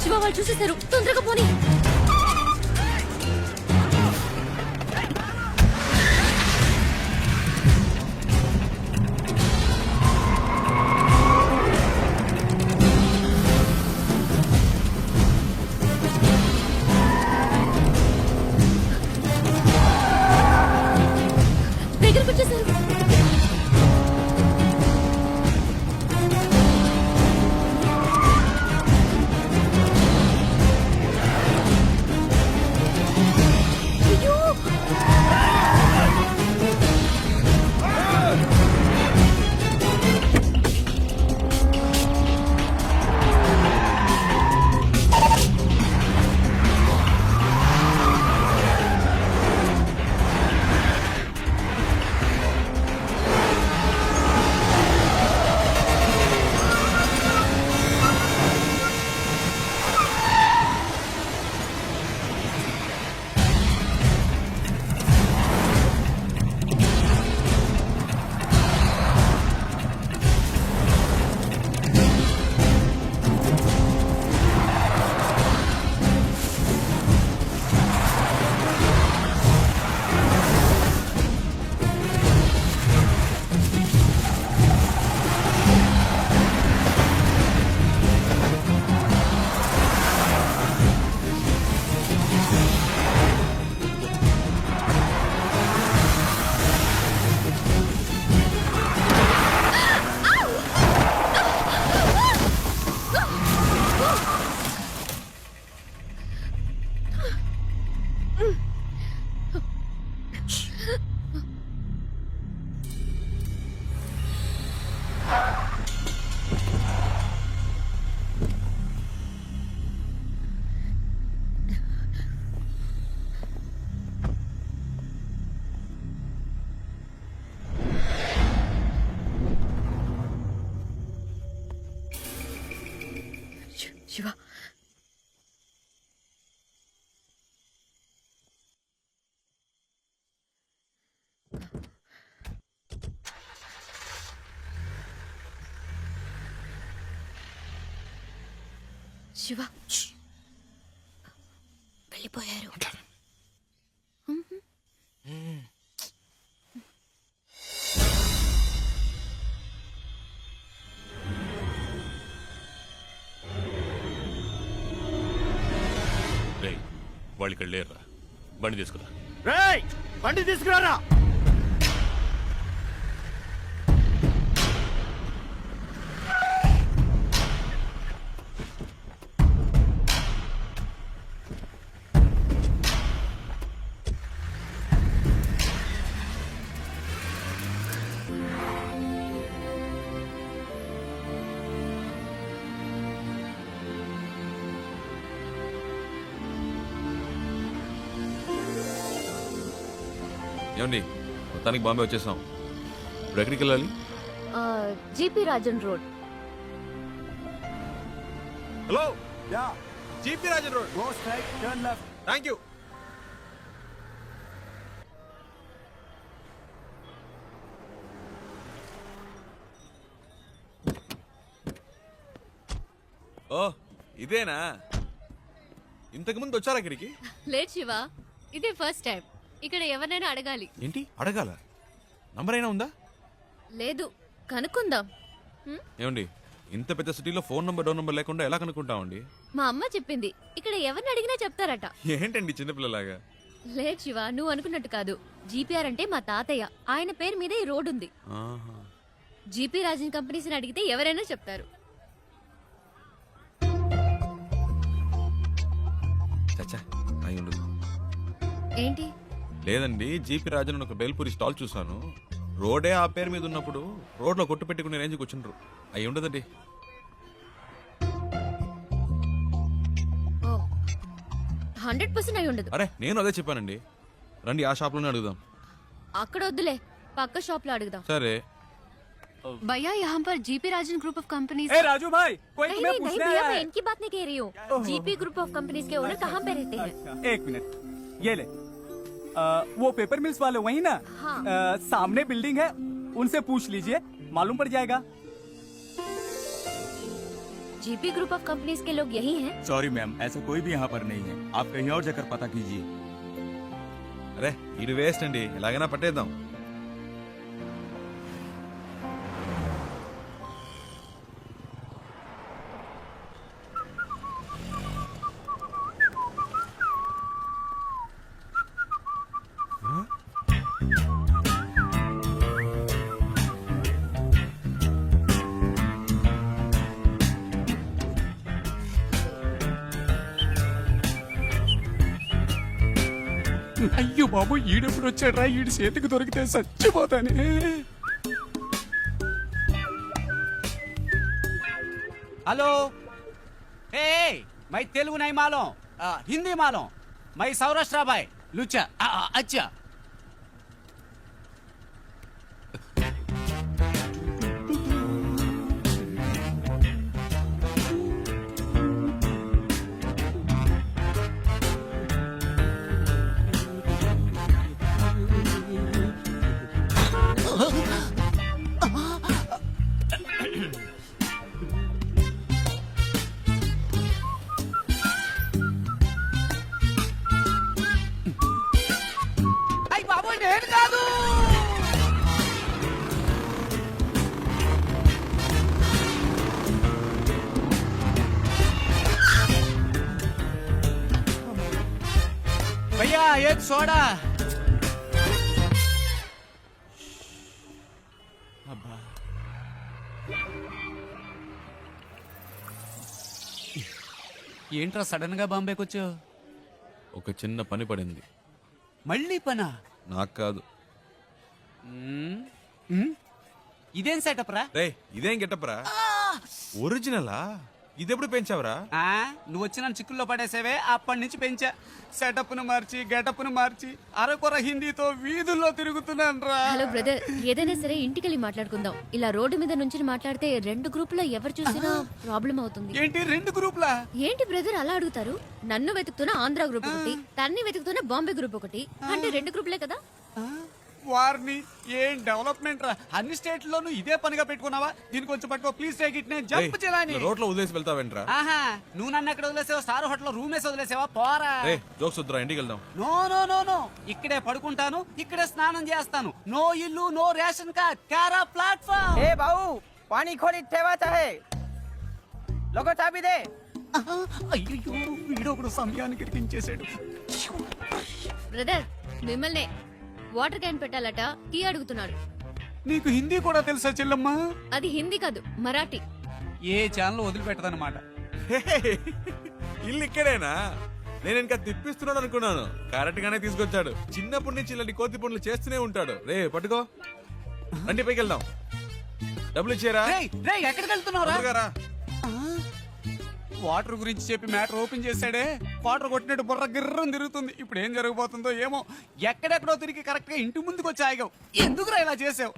శివ, వాళ్ళు చూసేశారు. తొందరగా పోనీ. శివ శివ వెళ్ళిపోయారు. రేయ్ వాళ్ళు ఇక్కడ లేరురా, బండి తీసుకురా. రేయ్ బండి తీసుకురారా. ఏమండి మొత్తానికి బాంబే వచ్చేసాం. ఇప్పుడు ఎక్కడికి వెళ్ళాలి? GP Rajan road. Hello, GP Rajan road. Thank you. ఓ ఇదేనా? ఇంతకు ముందు వచ్చారా ఇక్కడికి? లేట్ శివ, ఇదే ఫస్ట్ టైం. ఇక్కడ ఎవరినైనా అడగాలి. ఏంటి అడగాల? నంబర్ అయినా ఉందా? లేదు, కనుక్కుందాం. ఏమండి ఇంత పెద్ద సిటీలో ఫోన్ నంబర్ డోర్ నంబర్ లేకుండా ఎలా కనుక్కుంటామండి? మా అమ్మ చెప్పింది ఇక్కడ ఎవరిని అడిగినా చెప్తారట. ఏంటండి చిన్నపిల్లలాగా? లేట్ శివ, నువ్వు అనుకున్నట్టు కాదు. జీపీఆర్ అంటే మా తాతయ్య, ఆయన పేరు మీద ఈ రోడ్ ఉంది. ఆహా. జీపీ రాజన్ కంపెనీస్ అడిగితే ఎవరైనా చెప్తారు. చచ్చా అయి ఉండదు. ఏంటి? లేదండి, జీపీ రాజన్ అని ఒక బేల్పూరి స్టాల్ చూసాను. రోడే ఆ పేరు మీద ఉన్నప్పుడు రోడ్లో కొట్టు పెట్టుకునే రేంజ్కి వచ్చిండ్రు. అయి ఉండదండి. 100% అయి ఉండదు. అరే నేను అదే చెప్పానండి. రండి ఆ షాప్లోనే అడుగుదాం. అక్కడ వద్దులే, పక్క షాప్ లో అడుగుదాం. సరే. भैया यहाँ पर GP Rajan group of companies. Raju భాయ్ नहीं नहीं नहीं भैया, मैं इनकी बात नहीं कह रही हूँ. जीपी ग्रुप ऑफ कंपनीज के ओनर कहाँ पे रहते हैं? एक मिनट, ये ले. वो पेपर मिल्स वाले वही ना? हाँ. सामने बिल्डिंग है, उनसे पूछ लीजिए, मालूम पड़ जाएगा. जीपी ग्रुप ऑफ कंपनीज के लोग यही हैं? सॉरी मैम, ऐसा कोई भी यहाँ पर नहीं है. आप कहीं और जाकर पता कीजिए. అరే ఇది వేస్ట్ అండి, ఎలాగైనా పట్టేద్దాం. అయ్యో బాబు, ఈడెప్పుడు వచ్చాడ్రా? ఈడి చేతికి దొరికితే చచ్చిపోతానే. हेलो, ए मैं तेलुगु नहीं मालूम, हिंदी मालूम. मैं सौराष्ट्र भाई लुच्चा. अच्छा. भैया एक सोडा. ఏంట్రా సడన్ గా బాంబేకి వచ్చావు? ఒక చిన్న పని పడింది. మళ్ళీ పనా? నాకు కాదు. ఇదేం సెటప్ రా? రే ఇదేం గెటప్ రా? ఒరిజినలా? ఇదెప్పుడు పెంచావురా? నువ్వు వచ్చి నన్ను చిక్కుల్లో పడేసేవే, అప్పటి నుంచి పెంచా. సెటప్ ను మార్చి గెటప్ ను మార్చి అరకొర హిందీతో వీధుల్లో తిరుగుతున్నాను రా. హలో బ్రదర్, ఏదైనా సరే ఇంటికెళ్ళి మాట్లాడుకుందాం. ఇలా రోడ్డు మీద నుంచి మాట్లాడితే రెండు గ్రూపులో ఎవరు చూసినా ప్రాబ్లం అవుతుంది. ఏంటి 2 గ్రూపులా? ఏంటి బ్రదర్ అలా అడుగుతారు? నన్ను వెతుకుతున్న ఆంధ్ర గ్రూప్ ఒకటి, తన్ని వెతుకుతున్న బాంబే గ్రూప్ ఒకటి, అంటే 2 గ్రూపులే కదా. వారిని ఏం డెవలప్మెంట్ రా. అన్ని స్టేట్ లోనూ ఇదే పనిగా పెట్టుకున్నావా? దీని కొంచెం పట్టుకో ప్లీజ్ టేక్ ఇట్. నేను జంప్ చేయాలని రోడ్లో వదిలేసి వెళ్తావేంట్రా? ఆహా, నువ్వు నన్ను ఎక్కడ వదిలేసావా? స్టార్ హోటల్ రూమ్ వేసి వదిలేసావా? పోరా. జోక్స్ వద్దురా, ఇంటికి వెళ్దాం. నో నో నో నో, ఇక్కడే పడుకుంటాను, ఇక్కడే స్నానం చేస్తాను. నో ఇల్లు, నో రేషన్ కార్డ్, కారా ప్లాట్ఫామ్. ఏ బావు, పానీ ఖోలి తేవాతా హై, లోగో చాబీ దే. అయ్యో, వీడొకడు సమయానికి ఇరికించేశాడు. బ్రదర్ మిమ్మల్నే వాటర్ క్యాన్ పెట్టాలట, టీ అడుగుతున్నాడు. నీకు హిందీ కూడా తెలుసా చెల్లమ్మా? అది హిందీ కాదు, మరాఠీ. ఏ ఛానల్ వదిలిపెట్టదన్నమాట. ఇల్లు ఇక్కడేనా? నేను ఇంకా తిప్పిస్తున్నాడు అనుకున్నాను. కరెక్ట్ గానే తీసుకొచ్చాడు. చిన్నప్పటి నుంచి ఇలాంటి కోతి పనులు చేస్తూనే ఉంటాడు. రే పట్టుకో, రండి పైకి వెళ్దాం. డబ్బులు ఇచ్చారా? ఎక్కడికి వెళ్తున్నావురా? వాటర్ గురించి చెప్పి మ్యాటర్ ఓపెన్ చేశాడే, వాటర్ కొట్టినట్టు బుర్ర గిర్రం తిరుగుతుంది. ఇప్పుడు ఏం జరగబోతుందో ఏమో. ఎక్కడెక్కడో తిరిగి కరెక్ట్ గా ఇంటి ముందుకు వచ్చి ఆగావు. ఎందుకురా ఇలా చేసావు?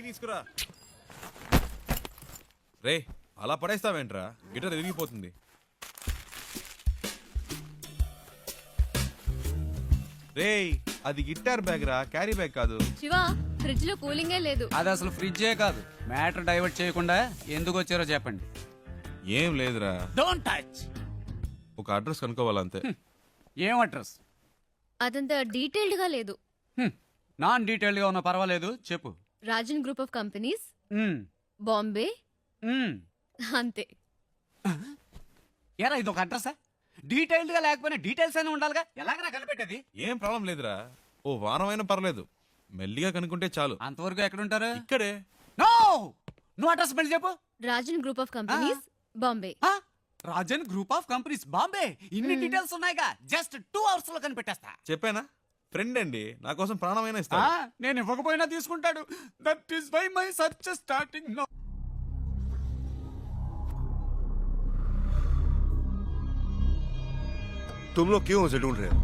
తీసుకురా. రే అలా పడేస్తావేంట్రా? గిటార్ ఎరిగిపోతుంది. రే అది గిటార్ బ్యాగ్ రా, క్యారీ బ్యాగ్ కాదు. శివ, ఫ్రిడ్జ్ లో కూలింగే లేదు. అది అసలు ఫ్రిడ్జే కాదు. మ్యాటర్ డైవర్ట్ చేయకుండా ఎందుకు వచ్చారో చెప్పండి. ఏం లేదురా, డోంట్ టచ్. ఒక అడ్రస్ కనుక్కోవాలంతే. ఏం అడ్రస్? అదంతా డీటెయిల్డ్ గా లేదు. నాన్ డీటెయిల్డ్ గా ఉన్నా పర్వాలేదు, చెప్పు. Rajan group of companies, Bombay, అంతే. ఏరా ఇది ఒక అడ్రసా? డీటెయిల్డ్ గా లేకపోయినా డీటెయిల్స్ అయినా ఉండాలిగా. ఎలాగరా కనిపెట్టేది? ఏం ప్రాబ్లం లేదురా, ఓ వారం అయినా పర్లేదు. మెల్లిగా కనుక్కుంటే చాలు. అంతవరకు ఎక్కడుంటారు? ఇక్కడే. నో, నువ్వు అడ్రస్ మళ్ళీ చెప్పు. Rajan group of companies, Bombay. Rajan group of companies, Bombay. ఇన్ని డీటెయిల్స్ ఉన్నాయిగా, జస్ట్ 2 hours లో కనిపెట్టేస్తా. చెప్పానా? ఫ్రెండ్ అండి, నా కోసం ప్రాణమైనా ఇస్తా. నేను ఇవ్వకపోయినా తీసుకుంటాడు. That is why my search starting now. तुम लोग क्यों उसे ढूंढ रहे हो?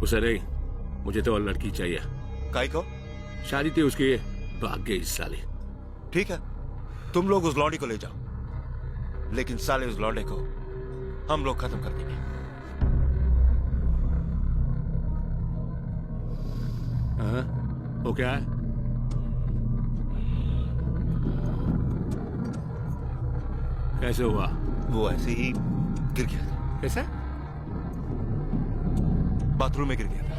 उसे नहीं, मुझे तो और लड़की चाहिए. काय को? शादी थी उसकी, भाग गई इस साले. ठीक है, तुम लोग उस लौंडी को ले जाओ, लेकिन साले उस लौंडे को हम लोग खत्म कर देंगे. हाँ, वो क्या है? कैसे हुआ? वो ऐसे ही गिर गया था. कैसे? बाथरूम में गिर गया था.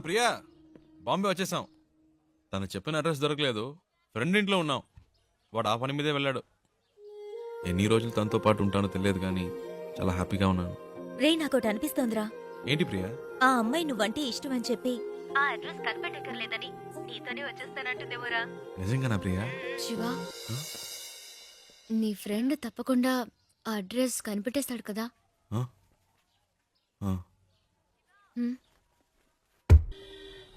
ప్రియా, బాంబే వచ్చేసాం. తను చెప్పిన అడ్రస్ దొరకలేదు. ఫ్రెండ్ ఇంట్లో ఉన్నాం. వాడు ఆ పని మీదే వెళ్ళాడు. ఎన్ని రోజులు తనతో పాటు ఉంటానో తెలియదు కానీ చాలా హ్యాపీగా ఉన్నాను. రే నాకోటి అనిపిస్తోందిరా. ఏంటి ప్రియా? ఆ అమ్మాయి నువ్వంటే ఇష్టం అని చెప్పి ఆ అడ్రస్ కనిపెట్టక్కర్లేదని నీతోనే వచ్చేస్తానంటుందేమోరా. నిజంగానా ప్రియా? శివ, నీ ఫ్రెండ్ తప్పకుండా ఆ అడ్రస్ కనిపెట్టేస్తాడు కదా.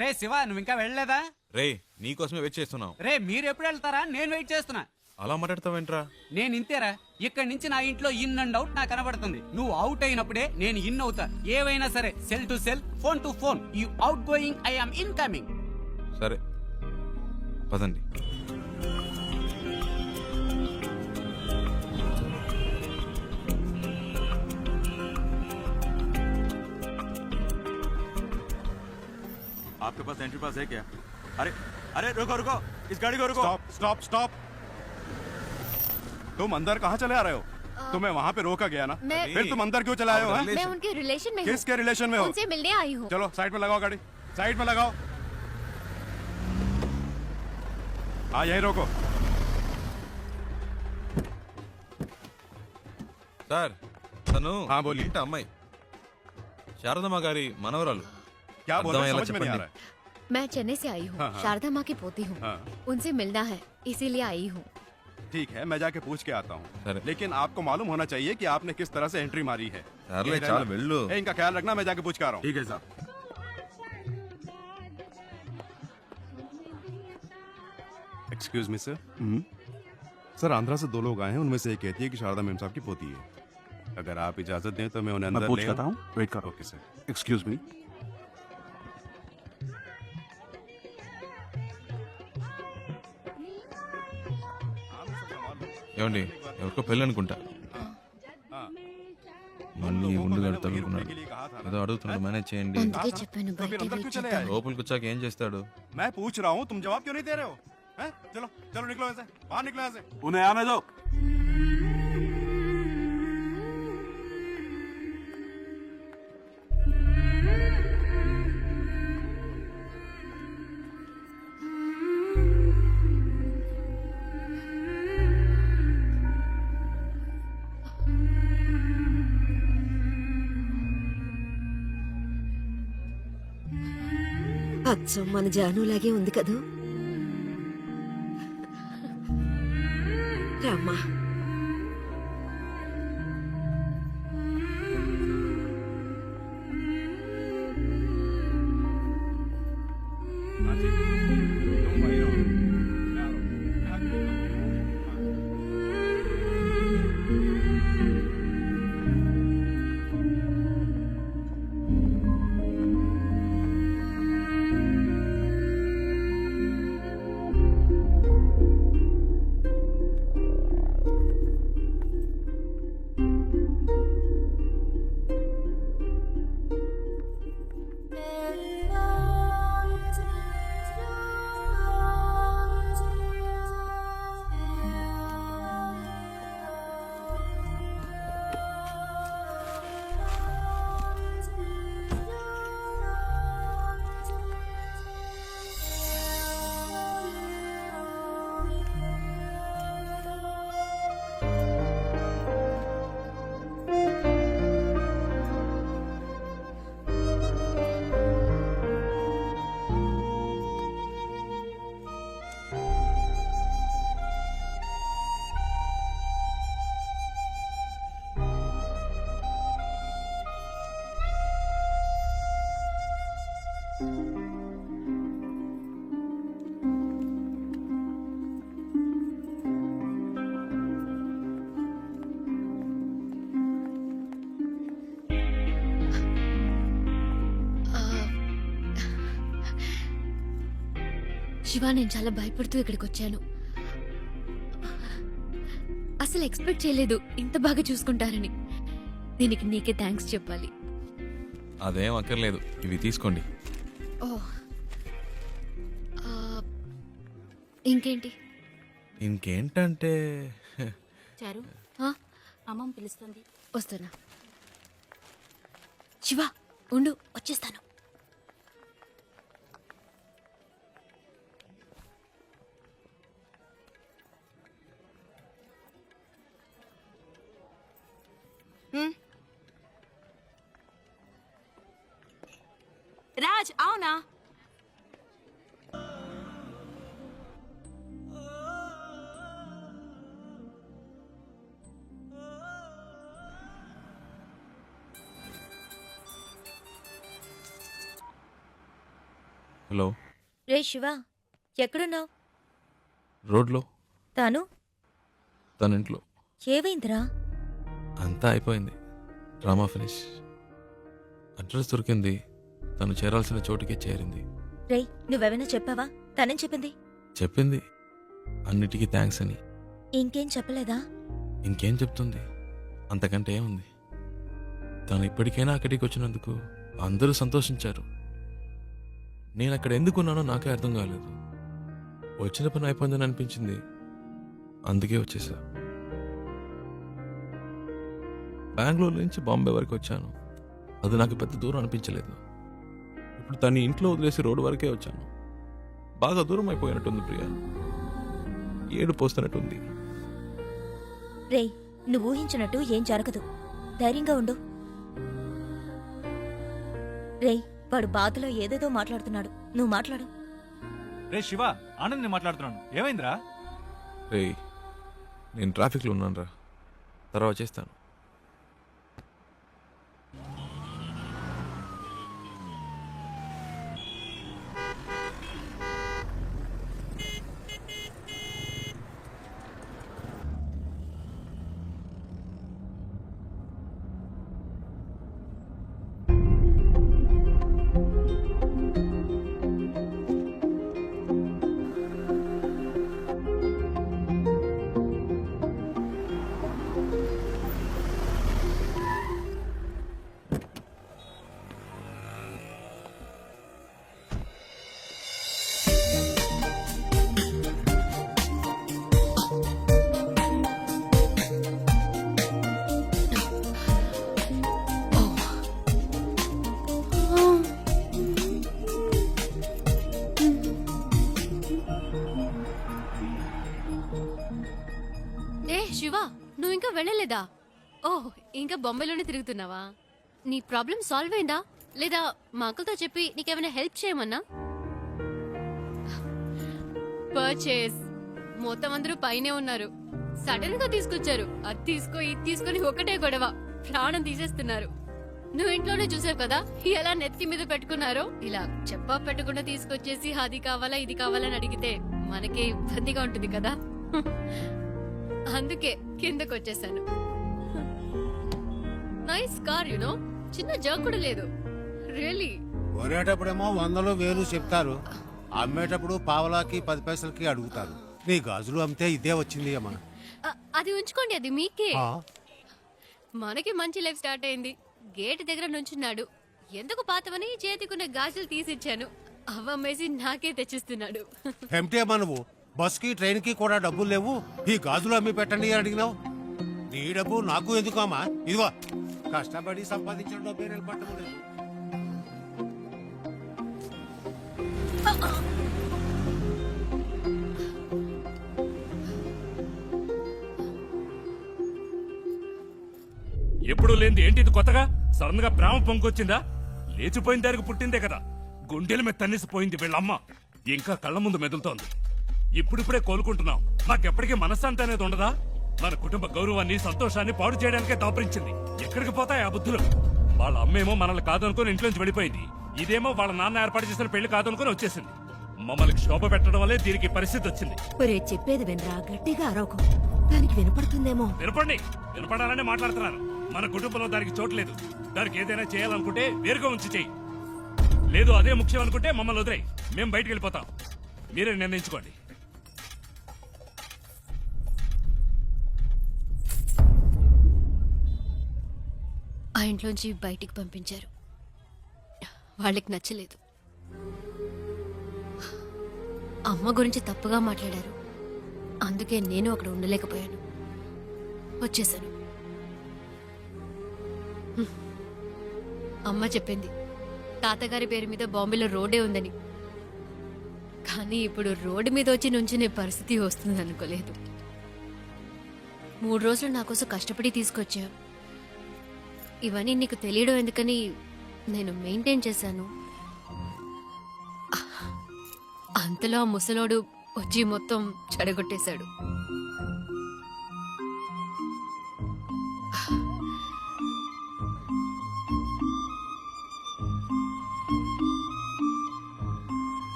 రే శివ, నువ్వు ఇంకా వెళ్ళలేదా? రే నీకోసమే వెయిట్ చేస్తున్నావు. రే మీరు ఎప్పుడు వెళ్తారా? నేను వెయిట్ చేస్తున్నా. అలా మాట్లాడతావేంట్రా? నేను ఇంతేరా. ఇక్కడి నుంచి నా ఇంట్లో ఇన్ అండ్ అవుట్ నాకు కనబడుతుంది. నువ్వు అవుట్ అయినప్పుడే నేను ఇన్ అవుతా. ఏవైనా సరే, cell to cell, phone to phone. You out going, I am incoming. సరే పదండి. आपके पास एंट्री पास है क्या? अरे अरे रुको रुको, इस गाड़ी को रुको. Stop stop stop. तुम अंदर कहाँ चले आ रहे हो? तुम्हें वहाँ पे रोका गया ना, फिर तुम अंदर क्यों चले आए हो? मैं उनके रिलेशन में हूँ. किसके रिलेशन में हो? उनसे मिलने आई हूँ. चलो साइड में लगाओ गाड़ी, साइड में लगाओ. हाँ यही रोको. సార్, తను हाँ बोलिए. ఇంటి అమ్మాయి, శారదమ్మ గారి మనవరాలు. क्या बोल रहे అర్థమయ్యేలా हैं? समझ में नहीं आ చెప్పండి. रहा है. मैं चेन्नई से आई हूँ. हाँ, हाँ. शारदा माँ की पोती हूँ. हाँ. उनसे मिलना है, इसीलिए आई हूँ. ठीक है, मैं जाके पूछ के आता हूँ. సరే. लेकिन आपको मालूम होना चाहिए कि आपने किस तरह से एंट्री मारी है. సర్లే ये చాలు रहना. వెళ్ళు. इनका ख्याल रखना, मैं जाके पूछ के आ रहा हूँ. ठीक है साहब. Excuse me sir. Sir Andhra से 2 लोग आए हैं, उनमें से एक कहती है कि शारदा मैम साहब की पोती है। अगर आप इजाजत दें तो मैं उन्हें अंदर पूछ ले करता हूँ, वेट करो। Okay sir. Excuse me. ఏమండి ఎవరికో పెళ్ళి అనుకుంటా మళ్ళీ ఉండుగాడు తగులుకున్నాడు ఏదో అడుగుతున్నాడు మేనేజ్ చేయండి అందుకే చెప్పాను तो फिर अंदर क्यों चले आए? లోపలికి వచ్చాక ఏం చేస్తాడు मैं पूछ रहा हूँ, तुम जवाब क्यों नहीं दे रहे हो? हैं? चलो चलो निकलो ऐसे, बाहर निकलो ऐसे। उन्हें आने दो। అచ్చం మన జానులాగే ఉంది కదూ. రామ్మా. శివ, నేను చాలా భయపడుతూ ఇక్కడికి వచ్చాను. అసలు ఎక్స్పెక్ట్ చేయలేదు ఇంత బాగా చూసుకుంటారని. దీనికి నీకే థ్యాంక్స్ చెప్పాలి. అదేం అక్కర్లేదు, ఇవి తీసుకోండి. ఓ, ఇంకేంటి? ఇంకేంటంటే చారు, అమ్మమ్మ పిలుస్తుంది. వస్తున్నా. శివ ఉండు, వచ్చేస్తాను. రాజ్, అవునా? హలో. రే శివ, ఎక్కడున్నావు? రోడ్లో. తాను తన ఇంట్లో. ఏవైందిరా? అంతా అయిపోయింది, డ్రామా ఫినిష్. అడ్రస్ దొరికింది, తను చేరాల్సిన చోటుకే చేరింది. రే, నువ్వెవైనా చెప్పావా? తనేం చెప్పింది? చెప్పింది అన్నిటికీ థ్యాంక్స్ అని. ఇంకేం చెప్పలేదా? ఇంకేం చెప్తుంది, అంతకంటే ఏముంది. తను ఇప్పటికైనా అక్కడికి వచ్చినందుకు అందరూ సంతోషించారు. నేను అక్కడ ఎందుకున్నానో నాకే అర్థం కాలేదు. వచ్చిన పని అయిపోయిందని అనిపించింది, అందుకే వచ్చేసా. బెంగళూరు నుంచి బాంబే వరకు వచ్చాను, అది నాకు పెద్ద దూరం అనిపించలేదు. ఇప్పుడు తను ఇంట్లో వదిలేసి రోడ్డు వరకే వచ్చాను. బాగా దూరం అయిపోయినట్టుంది ప్రియా, ఏడు పోస్తున్నట్టుంది. రే, నువ్వు ఊహించినట్టు ఏం జరగదు, ధైర్యంగా ఉండు. రే, వాడు బాధలో ఏదేదో మాట్లాడుతున్నాడు, నువ్వు మాట్లాడు. రే శివ, ఆనంద్ నేను మాట్లాడుతున్నాను. ఏమైందిరా? రే, నేను ట్రాఫిక్లో ఉన్నాను రా, తర్వాత చేస్తాను. ఇంకా వెళ్ళలేదా? ఓహ్, ఇంకా బొంబాయిలోనే తిరుగుతున్నావా? నీ ప్రాబ్లం సాల్వ్ అయిందా లేదా మా అంకుల్తో చెప్పి నీకేమైనా హెల్ప్ చేయమన్నా? పర్చేస్ మొత్తం అందరూ పైనే ఉన్నారు. సడన్ గా తీసుకొచ్చారు. అది తీసుకో ఇది తీసుకొని ఒకటే గొడవ, ప్రాణం తీసేస్తున్నారు. నువ్వు ఇంట్లోనే చూసావు కదా ఎలా నెత్తి మీద పెట్టుకున్నారో. ఇలా చెప్పా పెట్టకుండా తీసుకొచ్చేసి అది కావాలా ఇది కావాలని అడిగితే మనకి ఇబ్బందిగా ఉంటుంది కదా. అందుకే కిందకు వచ్చేసాను. నైస్ కార్ యునో, చిన్న జర్క్ కూడా లేదు. రియల్లీ. కొనేటప్పుడేమో 100 1000 చెప్తారు, అమ్మేటప్పుడు పావలాకి 10 పైసలకి అడుగుతారు. నీ గాజులు అమ్మితే ఇదే వచ్చింది అమ్మా. అది ఉంచుకోండి, అది మీకే. మనకి మంచి లైఫ్ స్టార్ట్ అయింది. గేట్ దగ్గర నుంచున్నాడు. ఎందుకు పాతవని చేతికున్న గాజులు తీసిచ్చాను. అవ్వమ్మేసి నాకే తెచ్చిస్తున్నాడు. ఎంటే అమ్మా నువ్వు, బస్ కి ట్రైన్ కి కూడా డబ్బులు లేవు, ఈ గాజులు అమ్మి పెట్టండి అని అడిగినావు. నీ డబ్బు నాకు ఎందుకు అమ్మా? ఇదిగో కష్టపడి సంపాదించిన డబ్బే నిలబట్టలేదు. ఎప్పుడు లేనిది ఏంటి ఇది కొత్తగా? సడన్ గా ప్రేమ పొంగొచ్చిందా? లేచిపోయిన దానికి పుట్టిందే కదా. గుండెల మీద తన్నేసిపోయింది వీళ్ళమ్మ. ఇంకా కళ్ళ ముందు మెదులుతోంది. ఇప్పుడిప్పుడే కోలుకుంటున్నాం. నాకెప్పటికీ మనశ్శాంతి అనేది ఉండదా? మన కుటుంబ గౌరవాన్ని సంతోషాన్ని పాడు చేయడానికే దాపరించింది. ఎక్కడికి పోతాయి ఆ బుద్ధులు? వాళ్ళ అమ్మేమో మనల్ని కాదనుకుని ఇంట్లోంచి వెళ్ళిపోయింది. ఇదేమో వాళ్ళ నాన్న ఏర్పాటు చేసిన పెళ్లి కాదనుకుని వచ్చేసింది. మమ్మల్ని క్షోభ పెట్టడం వల్లే దీనికి పరిస్థితి వచ్చింది. చెప్పేది వినరా, గట్టిగా అరవకు. దానికి వినపడుతుందేమో. వినపడాలనే మాట్లాడుతున్నారు. మన కుటుంబంలో దానికి చోట్లేదు. దానికి ఏదైనా చేయాలనుకుంటే వేరుగా ఉంచి చెయ్యి. లేదు అదే ముఖ్యం అనుకుంటే మమ్మల్ని వదిలేయి. మేము బయటికి వెళ్ళిపోతాం. మీరే నిర్ణయించుకోండి. ఆ ఇంట్లోంచి బయటికి పంపించారు. వాళ్ళకి నచ్చలేదు. అమ్మ గురించి తప్పుగా మాట్లాడారు. అందుకే నేను అక్కడ ఉండలేకపోయాను, వచ్చేసాను. అమ్మ చెప్పింది తాతగారి పేరు మీద బాంబేలో రోడ్డే ఉందని. కానీ ఇప్పుడు రోడ్డు మీద వచ్చి నుంచునే పరిస్థితి వస్తుంది అనుకోలేదు. 3 రోజులు నా కోసం కష్టపడి తీసుకొచ్చా. ఇవన్నీ నీకు తెలియడం ఎందుకని నేను మెయింటైన్ చేశాను. అంతలో ఆ ముసలోడు వచ్చి మొత్తం చెడగొట్టేశాడు.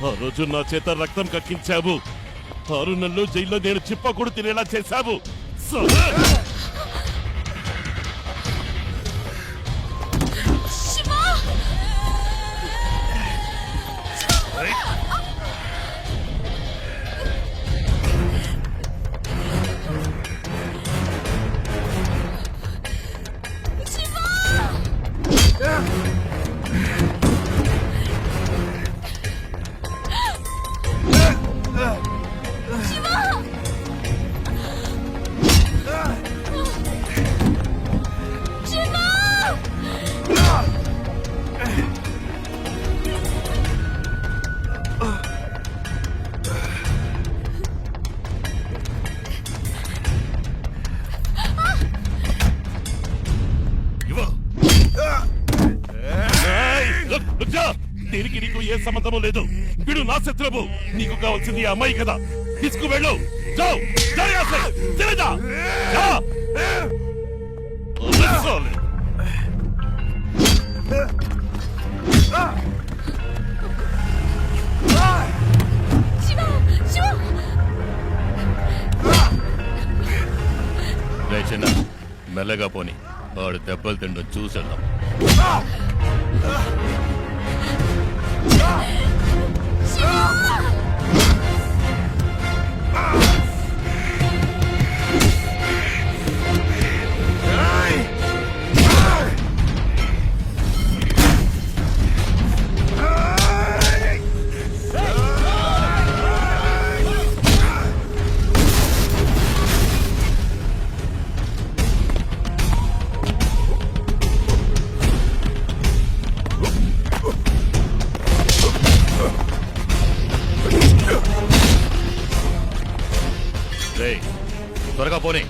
ఆ రోజు నా చేత రక్తం కక్కించావు. 6 నెలలు జైల్లో నేను చిప్ప కూడా తినేలా చేశావు. దీనికి నీకు ఏ సంబంధము లేదు. వీడు నా శత్రువు. నీకు కావాల్సింది ఆ అమ్మాయి కదా. తీసుకువెళ్ళు. చిన్న మెల్లగా పోని. వాడు దెబ్బలు తిండు చూసేద్దాం. త్వరగా పోనీ.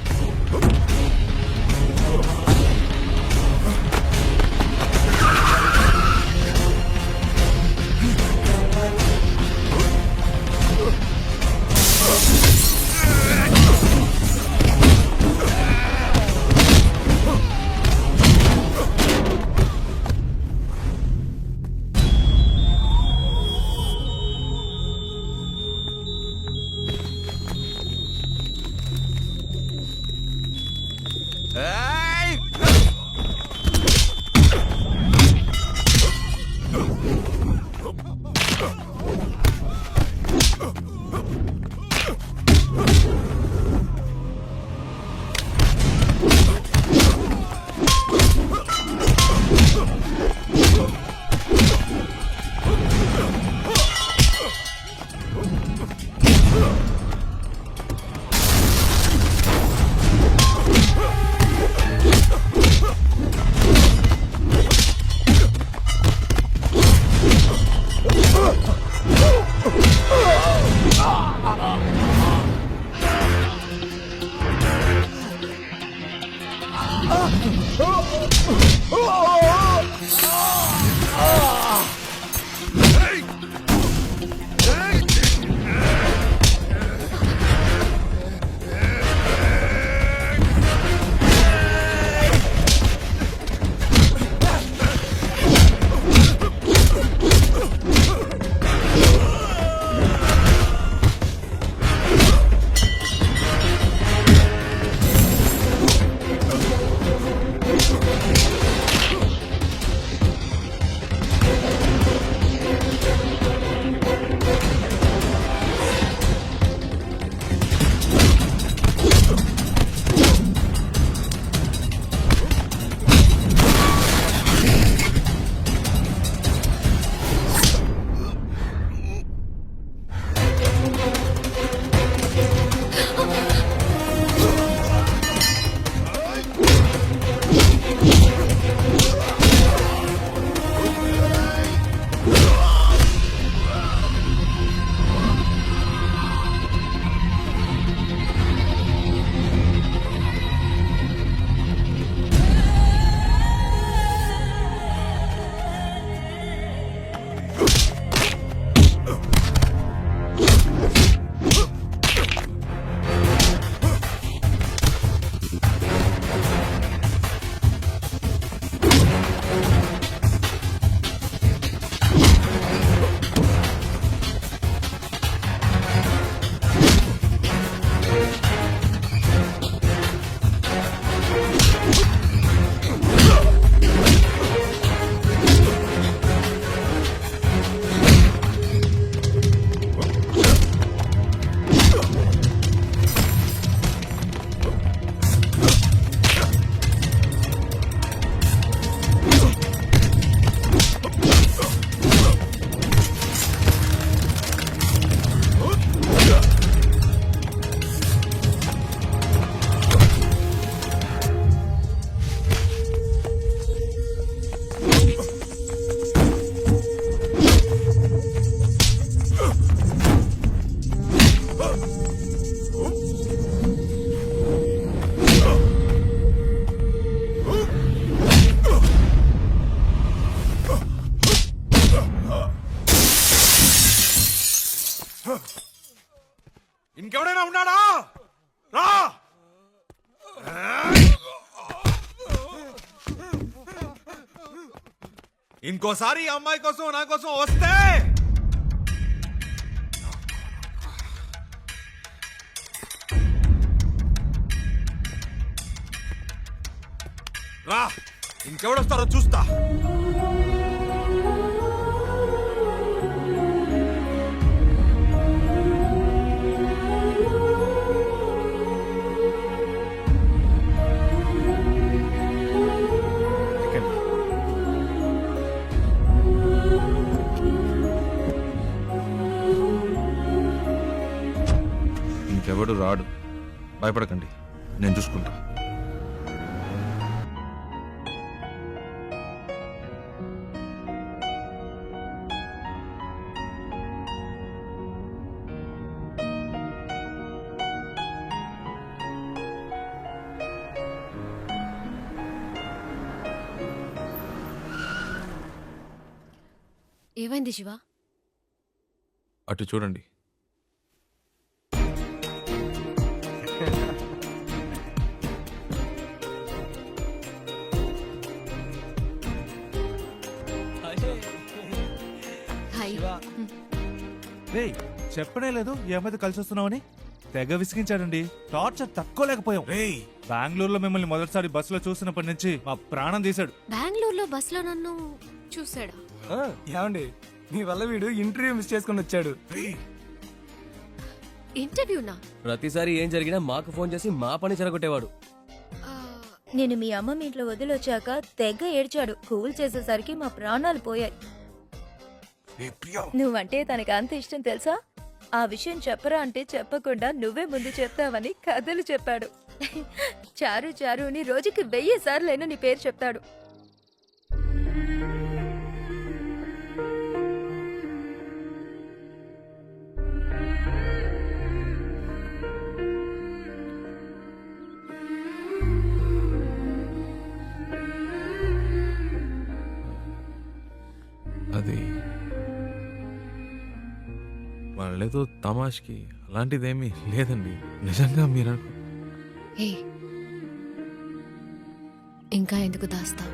ఇంకెవడైనా ఉన్నాడా? రా! ఇంకోసారి ఈ అమ్మాయి కోసం నా కోసం వస్తే రా, ఇంకెవడొస్తారో చూస్తా. ఇంకెవడు రాడు, భయపడకండి, నేను చూసుకుంటా. ఏమైంది శివ? అటు చూడండి. హాయ్. రేయ్ చెప్పనే లేదు ఈ అమ్మాయితో కలిసి వస్తున్నావని. తెగ విసిగించాడండి. టార్చర్ తక్కువలేకపోయాం. రేయ్ బెంగళూరులో మిమ్మల్ని మొదటిసారి బస్సులో చూసినప్పటి నుంచి మా ప్రాణం తీశాడు. బెంగళూరులో బస్సులో నన్ను చూసాడా? ఏమండి మీ వల్ల వీడు ఇంటర్వ్యూ మిస్ చేసుకుని వచ్చాడు. ఇంటర్వ్యూనా? ప్రతిసారి ఏం జరిగినా మాకు ఫోన్ చేసి మా పని చెరగొట్టేవాడు. నేను మీ అమ్మ మీ ఇంట్లో వదిలొచ్చాక తెగ ఏడ్చాడు. కూల్ చేసేసరికి మా ప్రాణాలు పోయాయి. నువ్వంటే తనకి అంత ఇష్టం తెలుసా? ఆ విషయం చెప్పరా అంటే చెప్పకుండా నువ్వే ముందు చెప్తావని కథలు చెప్పాడు. చారు చారు అని రోజుకి 1000 సార్లైనా నీ పేరు చెప్తాడు. అది వాళ్ళేదో తమాష్కి అలాంటిదేమీ లేదండి. నిజంగా మీరు ఏ ఇంకా ఎందుకు దాస్తావు?